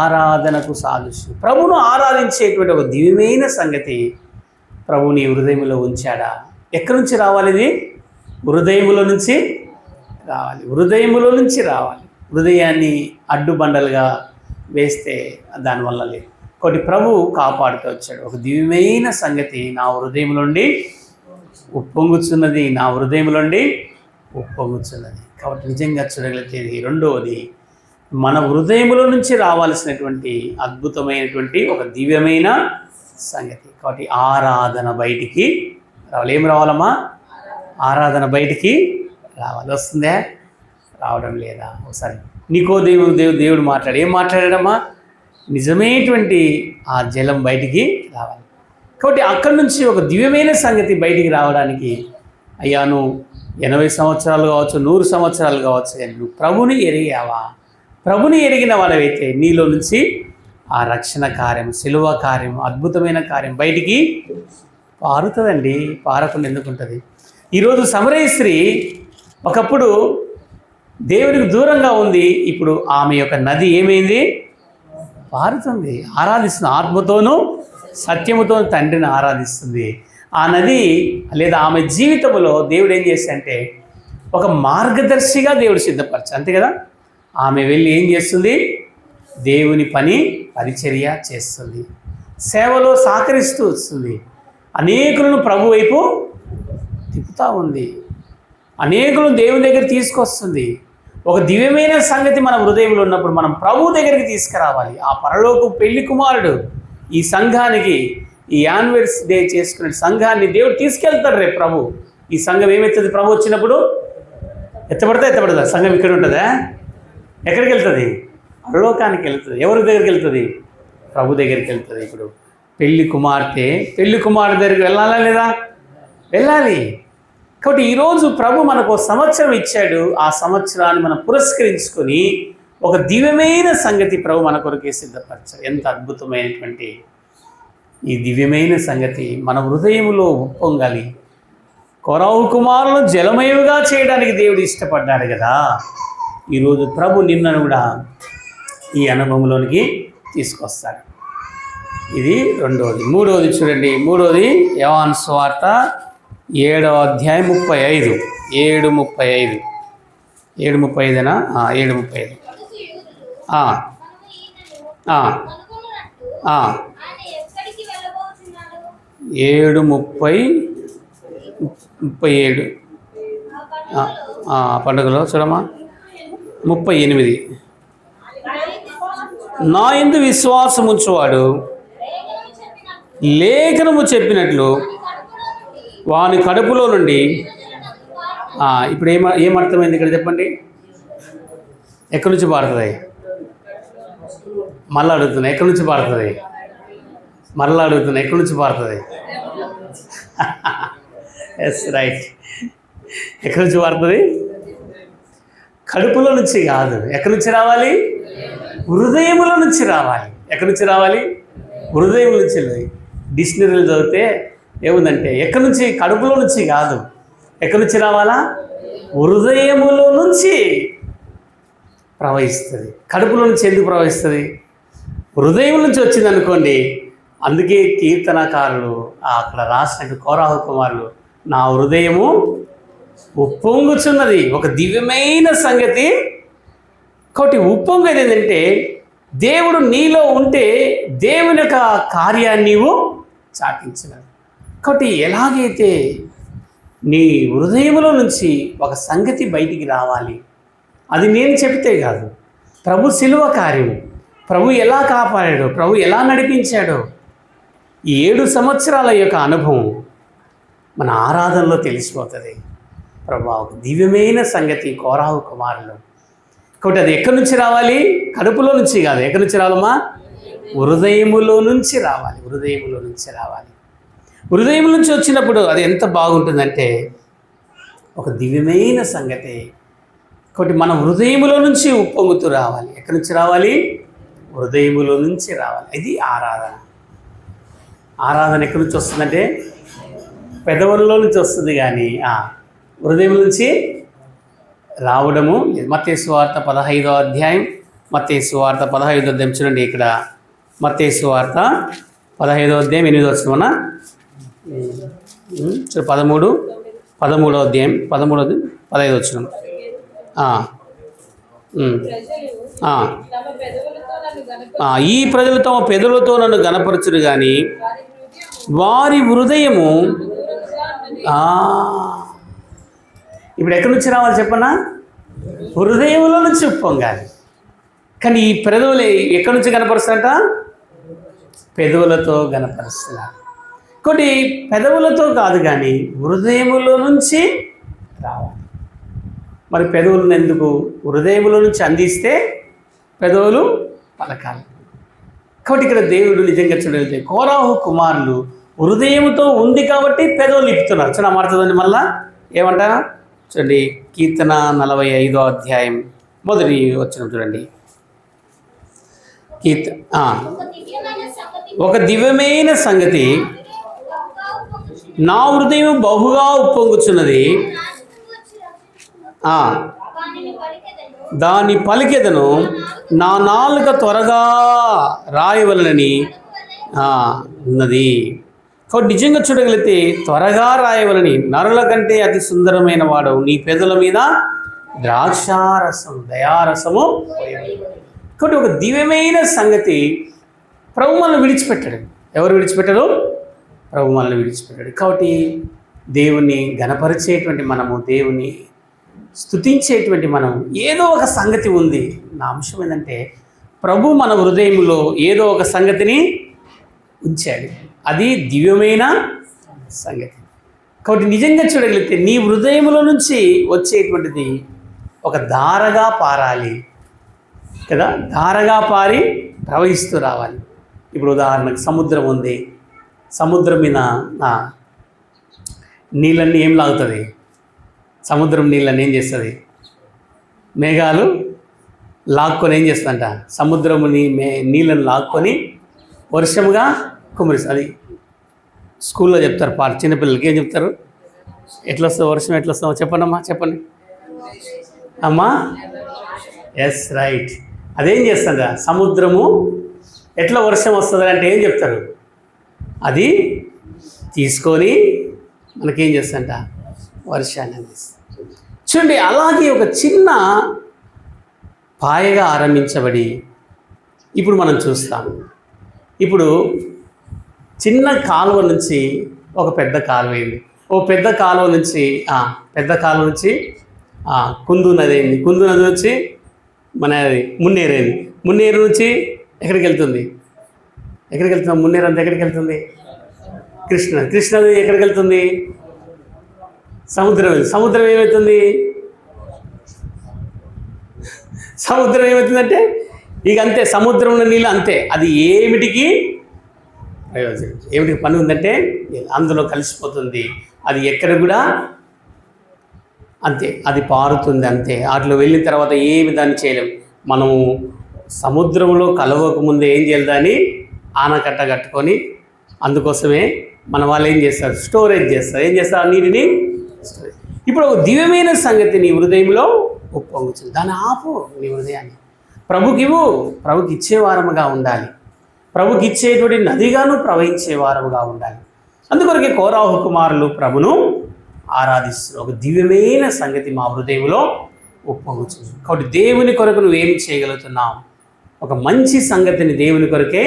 ఆరాధనకు సాదృశ్యం. ప్రభువును ఆరాధించేటువంటి ఒక దివ్యమైన సంగతి ప్రభువుని హృదయంలో ఉంచాడా? ఎక్కడి నుంచి రావాలి? ఇది హృదయములో నుంచి రావాలి. హృదయములో నుంచి రావాలి. హృదయాన్ని అడ్డుబండలుగా వేస్తే దానివల్ల లేదు. ఒకటి ప్రభువు కాపాడుతూ వచ్చాడు. ఒక దివ్యమైన సంగతి నా హృదయంలో నుండి ఉప్పొంగుచున్నది, నా హృదయంలో నుండి ఉప్పొంగుచున్నది. కాబట్టి నిజంగా చూడగలిగేది రెండవది, మన హృదయంలో నుంచి రావాల్సినటువంటి అద్భుతమైనటువంటి ఒక దివ్యమైన సంగతి. కాబట్టి ఆరాధన బయటికి రావాలి. ఏం రావాలమ్మా? ఆరాధన బయటికి రావాలి. వస్తుందే? రావడం లేదా? ఒకసారి నీకో దేవుడు మాట్లాడు. ఏం మాట్లాడాడమ్మా? నిజమైనటువంటి ఆ జలం బయటికి రావాలి. కాబట్టి అక్కడి నుంచి ఒక దివ్యమైన సంగతి బయటికి రావడానికి, అయ్యా నువ్వు 80 సంవత్సరాలు కావచ్చు, 100 సంవత్సరాలు కావచ్చు, కానీ నువ్వు ప్రభుని ఎరిగావా? ప్రభుని ఎరిగిన వాడవైతే నీలో నుంచి ఆ రక్షణ కార్యం, శిలువ కార్యం, అద్భుతమైన కార్యం బయటికి పారుతుందండి. పారకుండా ఎందుకుంటుంది? ఈరోజు సమరయ స్త్రీ ఒకప్పుడు దేవునికి దూరంగా ఉంది. ఇప్పుడు ఆమె యొక్క నది ఏమైంది? పారుతుంది, ఆరాధిస్తుంది. ఆత్మతోనూ సత్యముతో తండ్రిని ఆరాధిస్తుంది. ఆ నది లేదా ఆమె జీవితంలో దేవుడు ఏం చేస్తాడంటే ఒక మార్గదర్శిగా దేవుడు సిద్ధపరచు. అంతే కదా? ఆమె వెళ్ళి ఏం చేస్తుంది? దేవుని పరిచర్య చేస్తుంది, సేవలో సహకరిస్తూ వస్తుంది, అనేకులను ప్రభు వైపు తిప్పుతూ ఉంది, అనేకులను దేవుని దగ్గర తీసుకొస్తుంది. ఒక దివ్యమైన సంగతి మన హృదయంలో ఉన్నప్పుడు మనం ప్రభు దగ్గరికి తీసుకురావాలి. ఆ పరలోక పెళ్లి కుమారుడు ఈ సంఘానికి, ఈ యాన్యువల్స్ డే చేసుకునే సంఘాన్ని దేవుడు తీసుకెళ్తాడు రేపు ప్రభు. ఈ సంఘం ఏమవుతుంది? ప్రభు వచ్చినప్పుడు ఎత్తబడతా సంఘం ఇక్కడ ఉంటుందా? ఎక్కడికి వెళ్తుంది? పరలోకానికి వెళ్తుంది. ఎవరి దగ్గరికి వెళ్తుంది? ప్రభు దగ్గరికి వెళ్తుంది. ఇప్పుడు పెళ్లి కుమార్తె దగ్గరికి వెళ్ళాలా లేదా? వెళ్ళాలి. కాబట్టి ఈరోజు ప్రభు మనకు సంవత్సరం ఇచ్చాడు. ఆ సంవత్సరాన్ని మనం పురస్కరించుకొని ఒక దివ్యమైన సంగతి ప్రభు మన కొరకే సిద్ధపరచారు. ఎంత అద్భుతమైనటువంటి ఈ దివ్యమైన సంగతి మన హృదయంలో ఉప్పొంగాలి. కొరవు కుమారులను జలమయుగా చేయడానికి దేవుడు ఇష్టపడ్డాడు కదా. ఈరోజు ప్రభు నిన్నను కూడా ఈ అనుభవంలోనికి తీసుకొస్తాడు. ఇది రెండవది. మూడవది చూడండి. మూడవది యోహాను సువార్త 7వ అధ్యాయం 35. 7:35 7:35 7:35 7:37 పండుగలో చూడమ్మా. 38 నా యందు విశ్వాసం ఉంచువాడు లేఖనము చెప్పినట్లు వాని కడుపులో నుండి ఇప్పుడు ఏమర్థమైంది ఇక్కడ చెప్పండి? ఎక్కడి నుంచి పారుతుంది? మళ్ళీ అడుగుతున్నా, ఎక్కడి నుంచి పారుతుంది? మళ్ళీ అడుగుతున్నా, ఎక్కడి నుంచి పారుతుంది? Yes, right. ఎక్కడి నుంచి పారుతుంది? కడుపులో నుంచి కాదు. ఎక్కడి నుంచి రావాలి? హృదయముల నుంచి రావాలి. ఎక్కడి నుంచి రావాలి? హృదయం నుంచి. డిక్షనరీలు చదివితే ఏముందంటే ఎక్కడి నుంచి? కడుపులో నుంచి కాదు. ఎక్కడి నుంచి రావాలా? హృదయములో నుంచి ప్రవహిస్తుంది. కడుపులో నుంచి ఎందుకు ప్రవహిస్తుంది? హృదయం నుంచి వచ్చింది అనుకోండి. అందుకే కీర్తనకారులు అక్కడ రాసినట్టు కోరాహు కుమారులు, నా హృదయము ఉప్పొంగుచున్నది. ఒక దివ్యమైన సంగతి. కాబట్టి ఉప్పొంగేది ఏంటంటే దేవుడు నీలో ఉంటే దేవుని యొక్క కార్యాన్ని నీవు చాటించినది. కాబట్టి ఎలాగైతే నీ హృదయంలో నుంచి ఒక సంగతి బయటికి రావాలి, అది నేను చెప్తే కాదు, ప్రభు శిలువ కార్యం, ప్రభు ఎలా కాపాడాడో, ప్రభు ఎలా నడిపించాడో, ఈ 7 సంవత్సరాల యొక్క అనుభవం మన ఆరాధనలో తెలిసిపోతుంది. ప్రభు ఒక దివ్యమైన సంగతి కోరాహు కుమారులు. కాబట్టి అది ఎక్కడి నుంచి రావాలి? కడుపులో నుంచి కాదు. ఎక్కడి నుంచి రావాలమ్మా? హృదయములో నుంచి రావాలి. హృదయములో నుంచి రావాలి. హృదయం నుంచి వచ్చినప్పుడు అది ఎంత బాగుంటుందంటే ఒక దివ్యమైన సంగతి. కాబట్టి మన హృదయములో నుంచి ఉప్పొంగుతూ రావాలి. ఎక్కడి నుంచి రావాలి? హృదయములో నుంచి రావాలి. ఇది ఆరాధన. ఆరాధన ఎక్కడి నుంచి వస్తుందంటే పెదవులలో నుంచి వస్తుంది, కానీ హృదయం నుంచి రావడము. మత్తయి సువార్త 15వ అధ్యాయం, మత్తయి సువార్త 15వ అధ్యాయం చూడండి. ఇక్కడ మత్తయి సువార్త 15వ అధ్యాయం 8వ వచనం 13వ అధ్యాయం 15వ వచనం. ఈ ప్రజలు తమ పెదవులతో నన్ను గణపరచురు కానీ వారి హృదయము ఇప్పుడు ఎక్కడి నుంచి రావాలి చెప్పనా? హృదయంలో నుంచి ఉప్పొంగాలి. కానీ ఈ పెదవులు ఎక్కడి నుంచి కనపరుస్తారట? పెదవులతో కనపరుస్తున్నారు. కాబట్టి పెదవులతో కాదు, కానీ హృదయములో నుంచి రావాలి. మరి పెదవులను ఎందుకు? హృదయంలో నుంచి అందిస్తే పెదవులు పలకాలి. కాబట్టి ఇక్కడ దేవుడు నిజంగా చూడగలిగితే కోరాహు కుమారులు హృదయంతో ఉంది కాబట్టి పెదవులు ఇప్పుతున్నారు. చూడ మారుతుందండి. మళ్ళా ఏమంటారా చూడండి, కీర్తన 45వ అధ్యాయం మొదటి వచనం చూడండి. ఒక దివ్యమైన సంగతి నా హృదయం బహుగా ఉప్పొంగుచున్నది, దాని పలికెదను, నా నాలుక త్వరగా రాయవలనని ఉన్నది. కాబట్టి నిజంగా చూడగలిగితే త్వరగా రాయవలని, నరుల కంటే అతి సుందరమైన వాడు నీ పెదవుల మీద ద్రాక్షారసం దయారసము. కాబట్టి ఒక దివ్యమైన సంగతి ప్రభు మనల్ని విడిచిపెట్టాడు. ఎవరు విడిచిపెట్టారు? ప్రభు మనల్ని విడిచిపెట్టాడు. కాబట్టి దేవుణ్ణి గణపరిచేటువంటి మనము, దేవుని స్తుతించేటువంటి మనం ఏదో ఒక సంగతి ఉంది. నా అంశం ఏంటంటే ప్రభు మన హృదయంలో ఏదో ఒక సంగతిని ఉంచాడు. అది దివ్యమైన సంగతి. కాబట్టి నిజంగా చూడగలిగితే నీ హృదయంలో నుంచి వచ్చేటువంటిది ఒక ధారగా పారాలి కదా, ధారగా పారి ప్రవహిస్తూ రావాలి. ఇప్పుడు ఉదాహరణకు సముద్రం ఉంది. సముద్రం మీద నీళ్ళన్నీ ఏం లాగుతుంది? సముద్రం నీళ్ళని ఏం చేస్తుంది? మేఘాలు లాక్కొని ఏం చేస్తుందంట? సముద్రముని నీళ్ళని లాక్కొని వర్షముగా కుమరిస్తుంది. అది స్కూల్లో చెప్తారు పాట, చిన్నపిల్లలకి ఏం చెప్తారు? ఎట్లా వస్తుందో వర్షం, ఎట్లా వస్తుందో చెప్పండి అమ్మా, చెప్పండి అమ్మా. Yes, right. అదేం చేస్తుందా? సముద్రము ఎట్లా వర్షం వస్తుంది అంటే ఏం చెప్తారు? అది తీసుకొని మనకేం చేస్తుందంట? వర్షాన్ని అందిస్తుంది. చూడండి, అలాగే ఒక చిన్న పాయగా ఆరంభించబడి ఇప్పుడు మనం చూస్తాం. ఇప్పుడు చిన్న కాలువ నుంచి ఒక పెద్ద కాలువ అయింది. ఓ పెద్ద కాలువ నుంచి కుందు నది అయింది. కుందు నది నుంచి మన మున్నేరు అయింది. మున్నేరు నుంచి ఎక్కడికి వెళ్తుంది? మున్నేరు అంతా ఎక్కడికి వెళ్తుంది? కృష్ణది ఎక్కడికి వెళ్తుంది? సముద్రం ఏమవుతుంది? సముద్రం ఏమవుతుందంటే ఇక అంతే, సముద్రంలో నీళ్ళు అంతే. అది ఏమిటికి పని ఉందంటే అందులో కలిసిపోతుంది. అది ఎక్కడ కూడా అంతే, అది పారుతుంది అంతే. వాటిలో వెళ్ళిన తర్వాత ఏమి దాన్ని చేయలేము. మనము సముద్రంలో కలవకముందే ఏం చేయాలి? దాన్ని ఆనకట్ట కట్టుకొని, అందుకోసమే మన వాళ్ళు ఏం చేస్తారు? స్టోరేజ్ చేస్తారు. ఏం చేస్తారు? ఆ నీటిని స్టోరేజ్. ఇప్పుడు ఒక దివ్యమైన సంగతి నీ హృదయంలో ఉప్పొంగుతుంది. దాన్ని ఆపు. నీ హృదయాన్ని ప్రభుకి ఇచ్చేవారముగా ఉండాలి. ప్రభుకి ఇచ్చేటువంటి నదిగాను ప్రవహించేవారముగా ఉండాలి. అందుకొరకే కోరాహు కుమారులు ప్రభును ఆరాధిస్తారు. ఒక దివ్యమైన సంగతి మా హృదయంలో ఉప్పొంగుతుంది. కాబట్టి దేవుని కొరకు నువ్వేమి చేయగలుగుతున్నావు? ఒక మంచి సంగతిని దేవుని కొరకే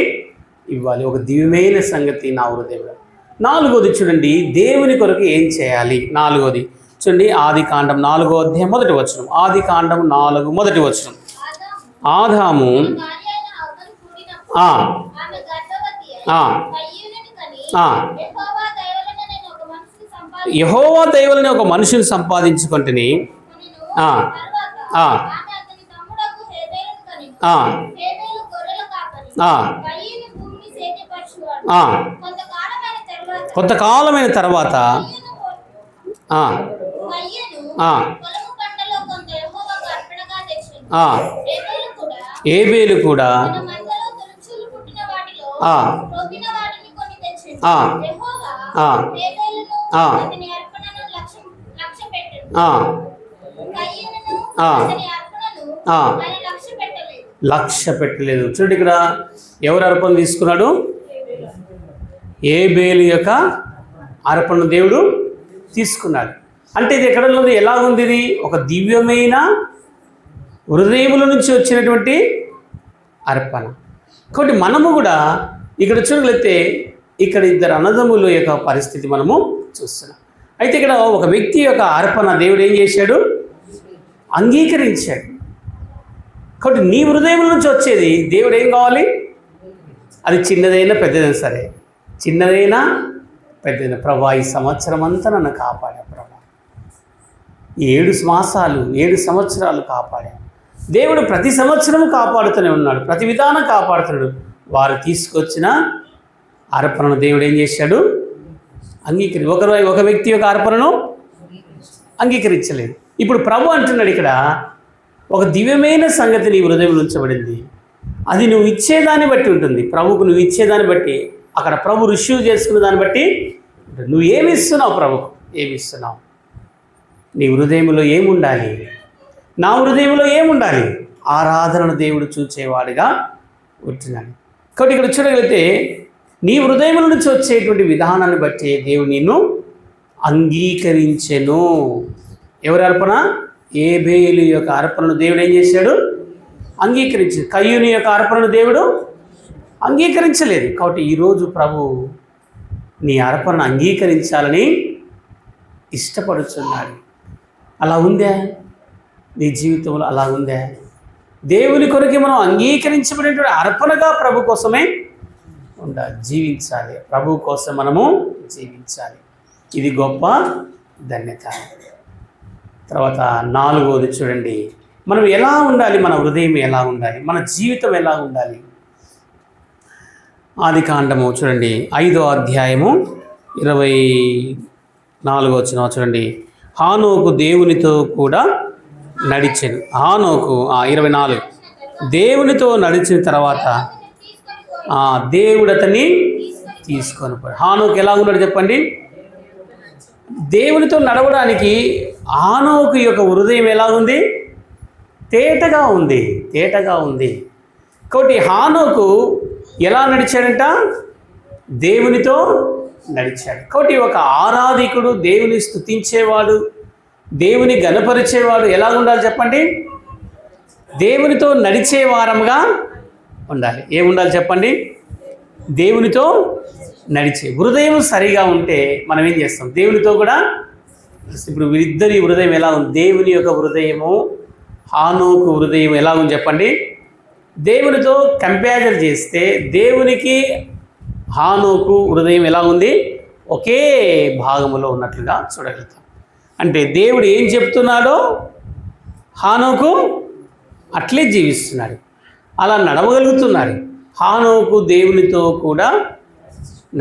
ఇవ్వాలి. ఒక దివ్యమైన సంగతి నా హృదయంలో. 4వది చూడండి, దేవుని కొరకు ఏం చేయాలి? 4వది చూడండి, ఆదికాండం 4వ అధ్యాయం మొదటి వచనం. ఆదికాండం 4 మొదటి వచనం. ఆదాము యెహోవా దయవలన ఒక మనిషిని సంపాదించుకుంటుని కొంతకాలమైన తర్వాత ఏబేలు కూడా లక్ష్య పెట్టలేదు. చూడండి, ఇక్కడ ఎవరు అర్పణ తీసుకున్నాడు? ఏబేలు యొక్క అర్పణ దేవుడు తీసుకున్నాడు. అంటే ఇది ఎక్కడ ఉంది? ఎలా ఉంది? ఇది ఒక దివ్యమైన హృదయముల నుంచి వచ్చినటువంటి అర్పణ. కాబట్టి మనము కూడా ఇక్కడ చూడగలిగితే ఇక్కడ ఇద్దరు అన్నదమ్ముల యొక్క పరిస్థితి మనము చూస్తున్నాం. అయితే ఇక్కడ ఒక వ్యక్తి యొక్క అర్పణ దేవుడు ఏం చేశాడు? అంగీకరించాడు. కాబట్టి నీ హృదయం నుంచి వచ్చేది దేవుడు ఏం కావాలి? అది చిన్నదైనా పెద్దదైనా సరే, చిన్నదైనా పెద్దదైనా, ప్రభా ఈ సంవత్సరం అంతా నన్ను కాపాడా ప్రభా, 7 మాసాలు 7 సంవత్సరాలు కాపాడాడు. దేవుడు ప్రతి సంవత్సరం కాపాడుతూనే ఉన్నాడు, ప్రతి విధానం కాపాడుతున్నాడు. వారు తీసుకొచ్చిన అర్పణను దేవుడు ఏం చేశాడు? ఒక వ్యక్తి యొక్క అర్పణను అంగీకరించలేదు. ఇప్పుడు ప్రభు అంటున్నాడు ఇక్కడ, ఒక దివ్యమైన సంగతి నీ హృదయంలో ఉంచబడింది, అది నువ్వు ఇచ్చేదాన్ని బట్టి ఉంటుంది. ప్రభుకు నువ్వు ఇచ్చేదాన్ని బట్టి, అక్కడ ప్రభు రిసీవ్ చేసుకున్న దాన్ని బట్టి నువ్వు ఏమి ఇస్తున్నావు, ప్రభుకు ఏమి ఇస్తున్నావు. నీ హృదయంలో ఏముండాలి? నా హృదయంలో ఏముండాలి? ఆరాధనను దేవుడు చూచేవాడిగా ఉంటున్నాడు. కాబట్టి ఇక్కడ చూడగలిగితే నీ హృదయంలో నుంచి వచ్చేటువంటి విధానాన్ని బట్టి దేవుడు నిన్ను అంగీకరించెను. ఎవరి అర్పణ? ఏబేలు యొక్క అర్పణను దేవుడు ఏం చేశాడు? అంగీకరించాడు. కయ్యూని యొక్క అర్పణను దేవుడు అంగీకరించలేదు. కాబట్టి ఈరోజు ప్రభు నీ అర్పణను అంగీకరించాలని ఇష్టపడుతున్నాడు. అలా ఉందా నీ జీవితంలో? అలా ఉందా? దేవుని కొరకు మనం అంగీకరించబడినటువంటి అర్పణగా ప్రభు కోసమే ఉండాలి, జీవించాలి. ప్రభు కోసం మనము జీవించాలి. ఇది గొప్ప ధన్యత. తర్వాత 4వది చూడండి, మనం ఎలా ఉండాలి? మన హృదయం ఎలా ఉండాలి? మన జీవితం ఎలా ఉండాలి? ఆదికాండము చూడండి 5వ అధ్యాయము 24వ వచనం చూడండి. హానోకు దేవునితో కూడా నడిచెను. హానోకు 24 దేవునితో నడిచిన తర్వాత దేవుడు అతన్ని తీసుకొని పోయాడు. హానోకు ఎలా ఉన్నాడు చెప్పండి? దేవునితో నడవడానికి హానోకు యొక్క హృదయం ఎలా ఉంది? తేటగా ఉంది, తేటగా ఉంది. కాబట్టి హానోకు ఎలా నడిచాడంట? దేవునితో నడిచాడు. కాబట్టి ఒక ఆరాధికుడు, దేవుని స్తుతించేవాడు, దేవుని గణపరిచేవాడు ఎలా ఉండాలి చెప్పండి? దేవునితో నడిచే వారంగా ఉండాలి. ఏముండాలి చెప్పండి? దేవునితో నడిచే హృదయం సరిగా ఉంటే మనం ఏం చేస్తాం? దేవునితో కూడా. ఇప్పుడు వీరిద్దరి హృదయం ఎలా ఉంది? దేవుని యొక్క హృదయము, హానోకు హృదయం ఎలా ఉంది చెప్పండి? దేవునితో కంపేర్ చేస్తే దేవునికి హానోకు హృదయం ఎలా ఉంది? ఒకే భాగములో ఉన్నట్లుగా చూడగలుగుతాం. అంటే దేవుడు ఏం చెప్తున్నాడో హానోకు అట్లే జీవిస్తున్నాడు, అలా నడవగలుగుతున్నాడు. హానోకు దేవునితో కూడా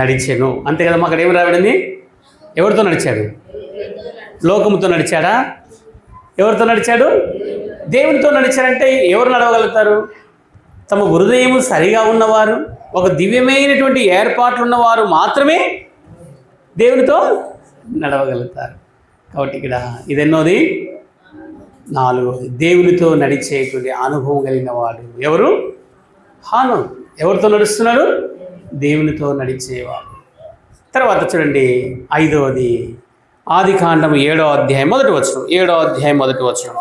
నడిచెను. అంతే కదా, అక్కడ ఏమి రాబడింది? ఎవరితో నడిచాడు? లోకముతో నడిచాడా? ఎవరితో నడిచాడు? దేవునితో నడిచాడంటే ఎవరు నడవగలుగుతారు? తమ హృదయం సరిగా ఉన్నవారు, ఒక దివ్యమైనటువంటి ఏర్పాట్లు ఉన్నవారు మాత్రమే దేవునితో నడవగలుగుతారు. కాబట్టి ఇక్కడ ఇదెన్నోది? 4వది. దేవునితో నడిచేటువంటి అనుభవం కలిగిన వాడు ఎవరు? హానోకు. ఎవరితో నడుస్తున్నాడు? దేవునితో నడిచేవాడు. తర్వాత చూడండి 5వది, ఆదికాండం 7వ అధ్యాయం 1వ వచనం. 7వ అధ్యాయం 1వ వచనం.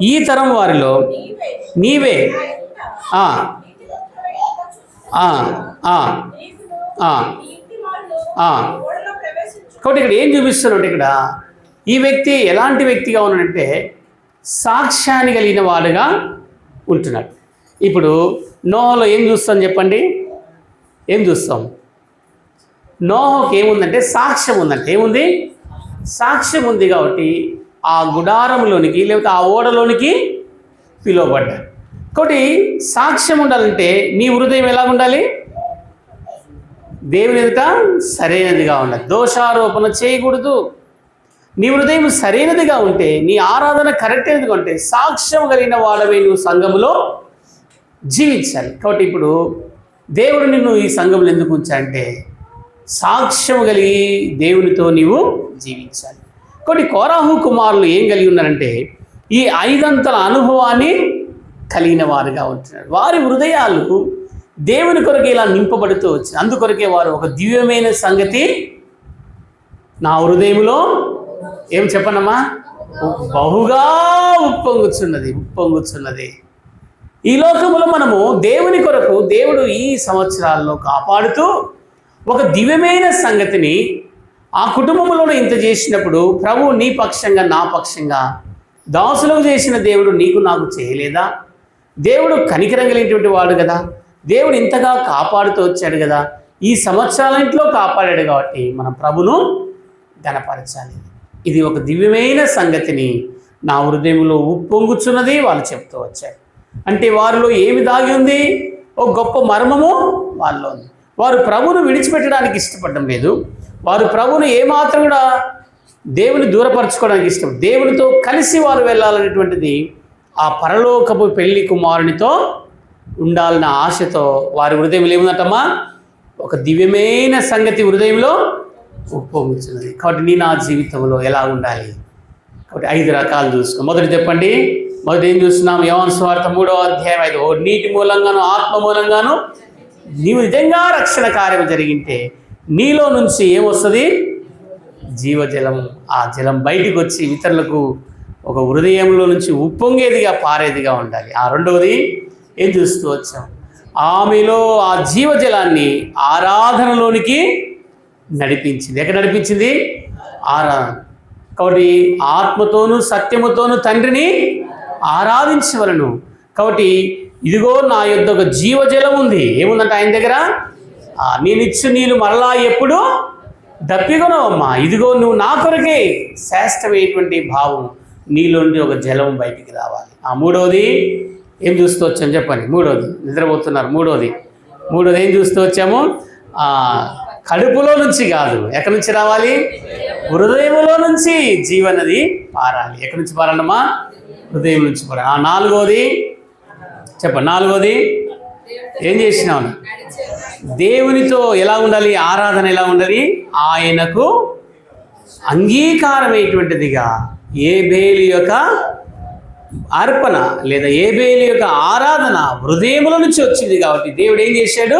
ఈ తరం వారిలో నీవే కాబట్టి ఇక్కడ ఏం చూపిస్తున్నాడు? ఇక్కడ ఈ వ్యక్తి ఎలాంటి వ్యక్తిగా ఉన్నాడంటే సాక్ష్యాన్ని కలిగిన వాడుగా ఉంటున్నాడు. ఇప్పుడు నోహలో ఏం చూస్తాం చెప్పండి? ఏం చూస్తాం? నోహకి ఏముందంటే సాక్ష్యం ఉందంటే. ఏముంది? సాక్ష్యం ఉంది. కాబట్టి ఆ గుడారంలోనికి లేకపోతే ఆ ఓడలోనికి పిలువబడ్డాడు. కాబట్టి సాక్ష్యం ఉండాలంటే నీ హృదయం ఎలా ఉండాలి? దేవుని ఎదుట సరైనదిగా ఉండాలి, దోషారోపణ చేయకూడదు. నీ హృదయం సరైనదిగా ఉంటే, నీ ఆరాధన కరెక్ట్ అయినదిగా ఉంటే సాక్ష్యం కలిగిన వాడవే నువ్వు సంఘములో జీవించాలి. కాబట్టి ఇప్పుడు దేవుడు నిన్ను ఈ సంఘంలో ఎందుకు ఉంచాలంటే సాక్ష్యం కలిగి దేవునితో నీవు జీవించాలి. కాబట్టి కోరాహు కుమారులు ఏం కలిగి ఉన్నారంటే ఈ 5 అంతల అనుభవాన్ని కలిగిన వారుగా ఉంటున్నారు. వారి హృదయాలు దేవుని కొరకు ఇలా నింపబడుతూ వచ్చింది. అందుకొరకే వారు ఒక దివ్యమైన సంగతి నా హృదయంలో ఏం చెప్పనమ్మా? బహుగా ఉప్పొంగుచున్నది. ఈ లోకములో మనము దేవుని కొరకు దేవుడు ఈ సంవత్సరాల్లో కాపాడుతూ ఒక దివ్యమైన సంగతిని ఆ కుటుంబంలో ఇంత చేసినప్పుడు ప్రభు నీ పక్షంగా నా పక్షంగా దాసులకు చేసిన దేవుడు నీకు నాకు చేయలేదా? దేవుడు కనికరం కలిగినటువంటి వాడు కదా, దేవుడు ఇంతగా కాపాడుతూ వచ్చాడు కదా, ఈ సంవత్సరాలన్నింటిలో కాపాడాడు. కాబట్టి మనం ప్రభును ఘనపరచాలి. ఇది ఒక దివ్యమైన సంగతిని నా హృదయంలో ఉప్పొంగుచున్నది వాళ్ళు చెప్తూ వచ్చారు. అంటే వారిలో ఏమి దాగి ఉంది? ఒక గొప్ప మర్మము వాళ్ళలో ఉంది. వారు ప్రభువును విడిచిపెట్టడానికి ఇష్టపడడం లేదు. వారు ప్రభువును ఏమాత్రం కూడా దేవుని దూరపరచుకోవడానికి ఇష్టం. దేవునితో కలిసి వారు వెళ్ళాలనేటువంటిది ఆ పరలోకపు పెళ్లి కుమారునితో ఉండాలన్న ఆశతో వారి హృదయంలో ఏముందటమ్మా? ఒక దివ్యమైన సంగతి హృదయంలో ఉప్పొంగుతున్నది. కాబట్టి నా జీవితంలో ఎలా ఉండాలి? కాబట్టి 5 రకాలు చూసుకో. మొదటి చెప్పండి. మొదటి ఏం చూస్తున్నాం? యోహాను సువార్త 3వ అధ్యాయం 5. నీటి మూలంగాను ఆత్మ మూలంగాను నీవు నిజంగా రక్షణ కార్యం జరిగింటే నీలో నుంచి ఏమొస్తుంది? జీవజలం. ఆ జలం బయటికి వచ్చి ఇతరులకు ఒక హృదయంలో నుంచి ఉప్పొంగేదిగా పారేదిగా ఉండాలి. ఆ రెండవది ఏం చూస్తూ వచ్చాం? ఆమెలో ఆ జీవజలాన్ని ఆరాధనలోనికి నడిపించింది. ఎక్కడ నడిపించింది? ఆరాధన. కాబట్టి ఆత్మతోనూ సత్యముతోనూ తండ్రిని ఆరాధించవలను. కాబట్టి ఇదిగో నా యొద్ద ఒక జీవజలం ఉంది. ఏముందంటే ఆయన దగ్గర? నేనిచ్చు నీళ్ళు మరలా ఎప్పుడు దప్పికొనవమ్మా. ఇదిగో నువ్వు నా కొరకే శ్రేష్టమైనటువంటి భావం నీలో నుండి ఒక జలం బయటికి రావాలి. మూడవది ఏం చూస్తూ వచ్చాము చెప్పండి? మూడవది నిద్రపోతున్నారు. మూడవది ఏం చూస్తూ వచ్చాము? కడుపులో నుంచి కాదు, ఎక్కడి నుంచి రావాలి? హృదయంలో నుంచి జీవనది పారాలి. ఎక్కడి నుంచి పారాలమ్మా? హృదయం నుంచి పారాలి. నాలుగవది చెప్పండి. నాలుగవది ఏం చేసినావు? దేవునితో ఎలా ఉండాలి? ఆరాధన ఎలా ఉండాలి? ఆయనకు అంగీకారమైనటువంటిదిగా ఏబేలు యొక్క అర్పణ లేదా ఏబేలు యొక్క ఆరాధన హృదయముల నుంచి వచ్చింది. కాబట్టి దేవుడు ఏం చేశాడు?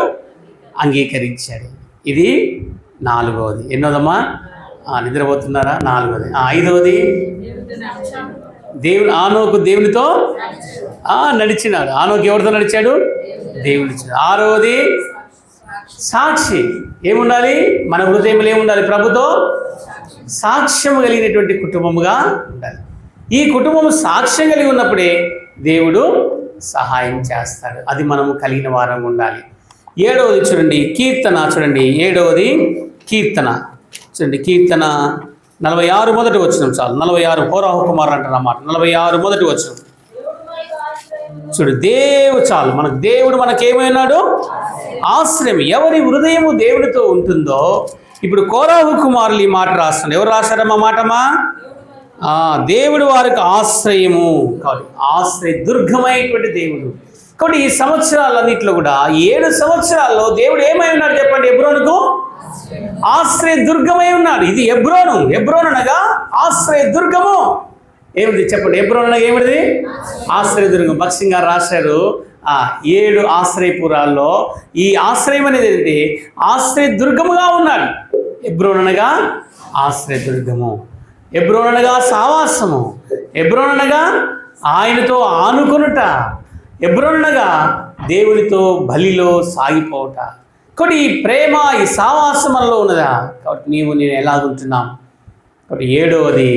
అంగీకరించాడు. ఇది నాలుగవది. ఎన్నోదమ్మా? నిద్రపోతున్నారా? నాలుగవది. ఐదవది దేవుడు ఆనోకు దేవునితో నడిచినాడు. ఆనోకు ఎవరితో నడిచాడు? దేవుడి. ఆరవది సాక్షి. ఏముండాలి? మన హృదయంలో ఏముండాలి? ప్రభుతో సాక్ష్యం కలిగినటువంటి కుటుంబముగా ఉండాలి. ఈ కుటుంబం సాక్ష్యం కలిగి ఉన్నప్పుడే దేవుడు సహాయం చేస్తాడు. అది మనము కలిగిన వారంగా ఉండాలి. ఏడవది చూడండి, కీర్తన చూడండి. ఏడవది కీర్తన చూడండి. కీర్తన 46 మొదటి వచనం చాలు. 46 కోరాహు కుమార్ అంటారు అన్నమాట. 46 మొదటి వచనం చూడు. చాలు మనకు దేవుడు మనకేమైనాడు? ఆశ్రయం. ఎవరి హృదయము దేవుడితో ఉంటుందో, ఇప్పుడు కోరాహు కుమారులు ఈ మాట రాస్తున్నారు. ఎవరు రాశారమ్మా మాటమా? దేవుడు వారికి ఆశ్రయము. కాబట్టి ఆశ్రయ దుర్గమైనటువంటి దేవుడు. కాబట్టి ఈ సంవత్సరాలన్నింటిలో కూడా 7 సంవత్సరాల్లో దేవుడు ఏమై ఉన్నాడు చెప్పండి? ఎబ్రోనుకు ఆశ్రయ దుర్గమై ఉన్నాడు. ఇది ఎబ్రోను. ఎబ్రోను అనగా ఆశ్రయ దుర్గము. ఏమిటి చెప్పండి? ఎబ్రోను అనగా ఏమిటిది? ఆశ్రయ దుర్గం. భక్సింగ్ గారు రాశారు 7 ఆశ్రయపురాల్లో ఈ ఆశ్రయం అనేది ఏంటి? ఆశ్రయ దుర్గముగా ఉన్నాడు. ఎబ్రోను అనగా ఆశ్రయ దుర్గము. ఎబ్రోను అనగా సావాసము. ఎబ్రోను అనగా ఆయనతో ఆనుకొనుట. ఎబ్రోను అనగా దేవునితో బలిలో సాగిపోవట. కాబట్టి ఈ ప్రేమ, ఈ సావాసం మనలో ఉన్నదా? కాబట్టి నేను ఎలాగుంటున్నాం? కాబట్టి ఏడవది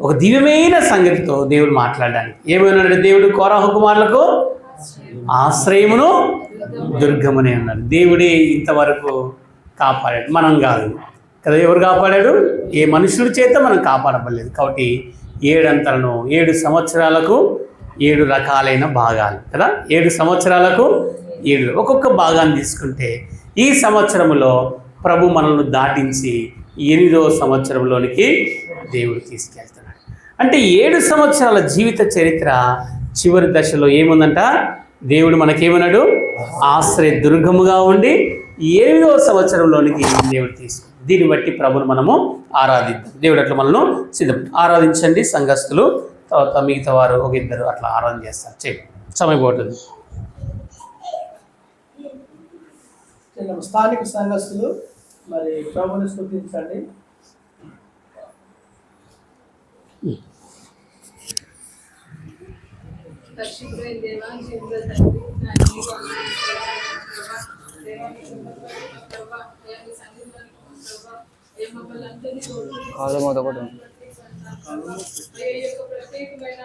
ఒక దివ్యమైన సంగతితో దేవుడు మాట్లాడడానికి ఏమైనాడు? దేవుడు కోరాహు కుమారులకు ఆశ్రయమును దుర్గమునే ఉన్నాడు. దేవుడే ఇంతవరకు కాపాడాడు, మనం కాదు కదా. ఎవరు కాపాడాడు? ఏ మనుషుల చేత మనం కాపాడబడలేదు. కాబట్టి 7 అంతలను 7 సంవత్సరాలకు 7 రకాలైన భాగాలు కదా. 7 సంవత్సరాలకు 7 ఒక్కొక్క భాగాన్ని తీసుకుంటే ఈ సంవత్సరంలో ప్రభు మనల్ని దాటించి 8వ సంవత్సరంలోనికి దేవుడు తీసుకెళ్తున్నాడు. అంటే 7 సంవత్సరాల జీవిత చరిత్ర చివరి దశలో ఏముందంట? దేవుడు మనకేమన్నాడు? ఆశ్రయ దుర్గముగా ఉండి 8వ సంవత్సరంలోనికి దేవుడు తీసుకు. దీన్ని బట్టి ప్రభుని మనము ఆరాధిద్దాం. దేవుడు అట్లా మనల్ని సిద్ధం ఆరాధించండి సంఘస్థులు. తర్వాత మిగతా వారు ఒక ఇద్దరు అట్లా ఆరాధన చేస్తారు. సమయం పోతుంది. స్థానిక సంఘస్థులు మరి ప్రభుని స్తుతించండి. ప్రత్యేకమైన